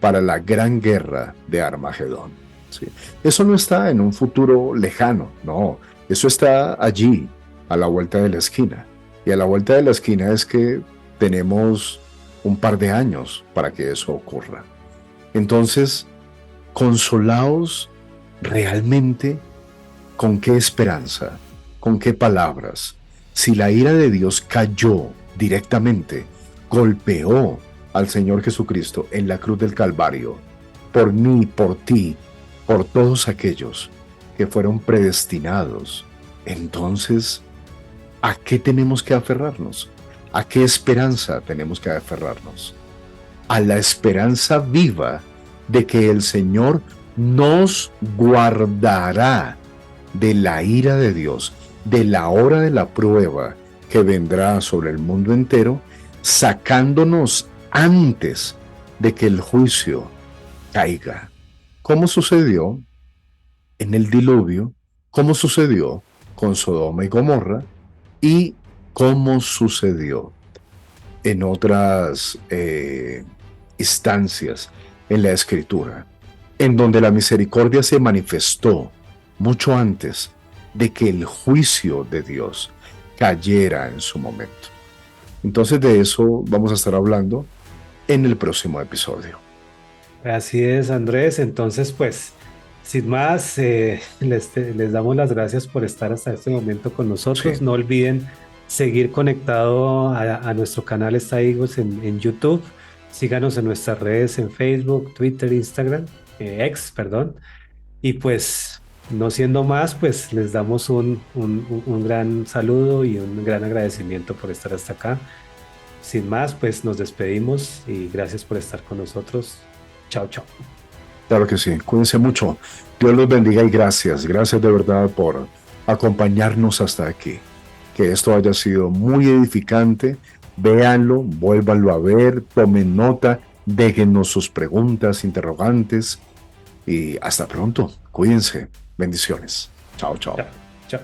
para la gran guerra de Armagedón. ¿Sí? Eso no está en un futuro lejano, no, eso está allí, a la vuelta de la esquina. Y a la vuelta de la esquina es que tenemos un par de años para que eso ocurra. Entonces, consolaos realmente. ¿Con qué esperanza? ¿Con qué palabras? Si la ira de Dios cayó directamente, golpeó al Señor Jesucristo en la cruz del Calvario, por mí, por ti, por todos aquellos que fueron predestinados, entonces, ¿a qué tenemos que aferrarnos? ¿A qué esperanza tenemos que aferrarnos? A la esperanza viva de que el Señor nos guardará de la ira de Dios, de la hora de la prueba que vendrá sobre el mundo entero, sacándonos antes de que el juicio caiga. ¿Cómo sucedió en el diluvio? ¿Cómo sucedió con Sodoma y Gomorra? ¿Y cómo sucedió en otras instancias en la Escritura, en donde la misericordia se manifestó mucho antes de que el juicio de Dios cayera en su momento? Entonces de eso vamos a estar hablando en el próximo episodio. Así es, Andrés. Entonces, pues, sin más, les damos las gracias por estar hasta este momento con nosotros. Sí, No olviden seguir conectado a nuestro canal Está Higos en YouTube. Síganos en nuestras redes en Facebook, Twitter, Instagram, X, perdón. Y pues, no siendo más, pues les damos un gran saludo y un gran agradecimiento por estar hasta acá. Sin más, pues nos despedimos y gracias por estar con nosotros. Chao, chao. claro que sí. Cuídense mucho. Dios los bendiga y gracias. Gracias de verdad por acompañarnos hasta aquí. Que esto haya sido muy edificante. Véanlo, vuélvanlo a ver, tomen nota, déjennos sus preguntas, interrogantes y hasta pronto. Cuídense. Bendiciones. Chao, chao. Chao, chao.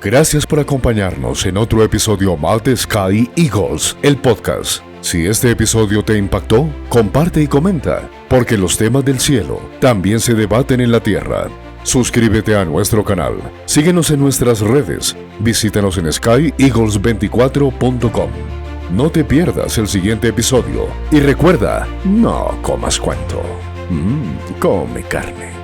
Gracias por acompañarnos en otro episodio más de Sky Eagles, el podcast. Si este episodio te impactó, comparte y comenta, porque los temas del cielo también se debaten en la tierra. Suscríbete a nuestro canal, síguenos en nuestras redes, visítanos en skyeagles24.com. No te pierdas el siguiente episodio y recuerda, no comas cuento, come carne.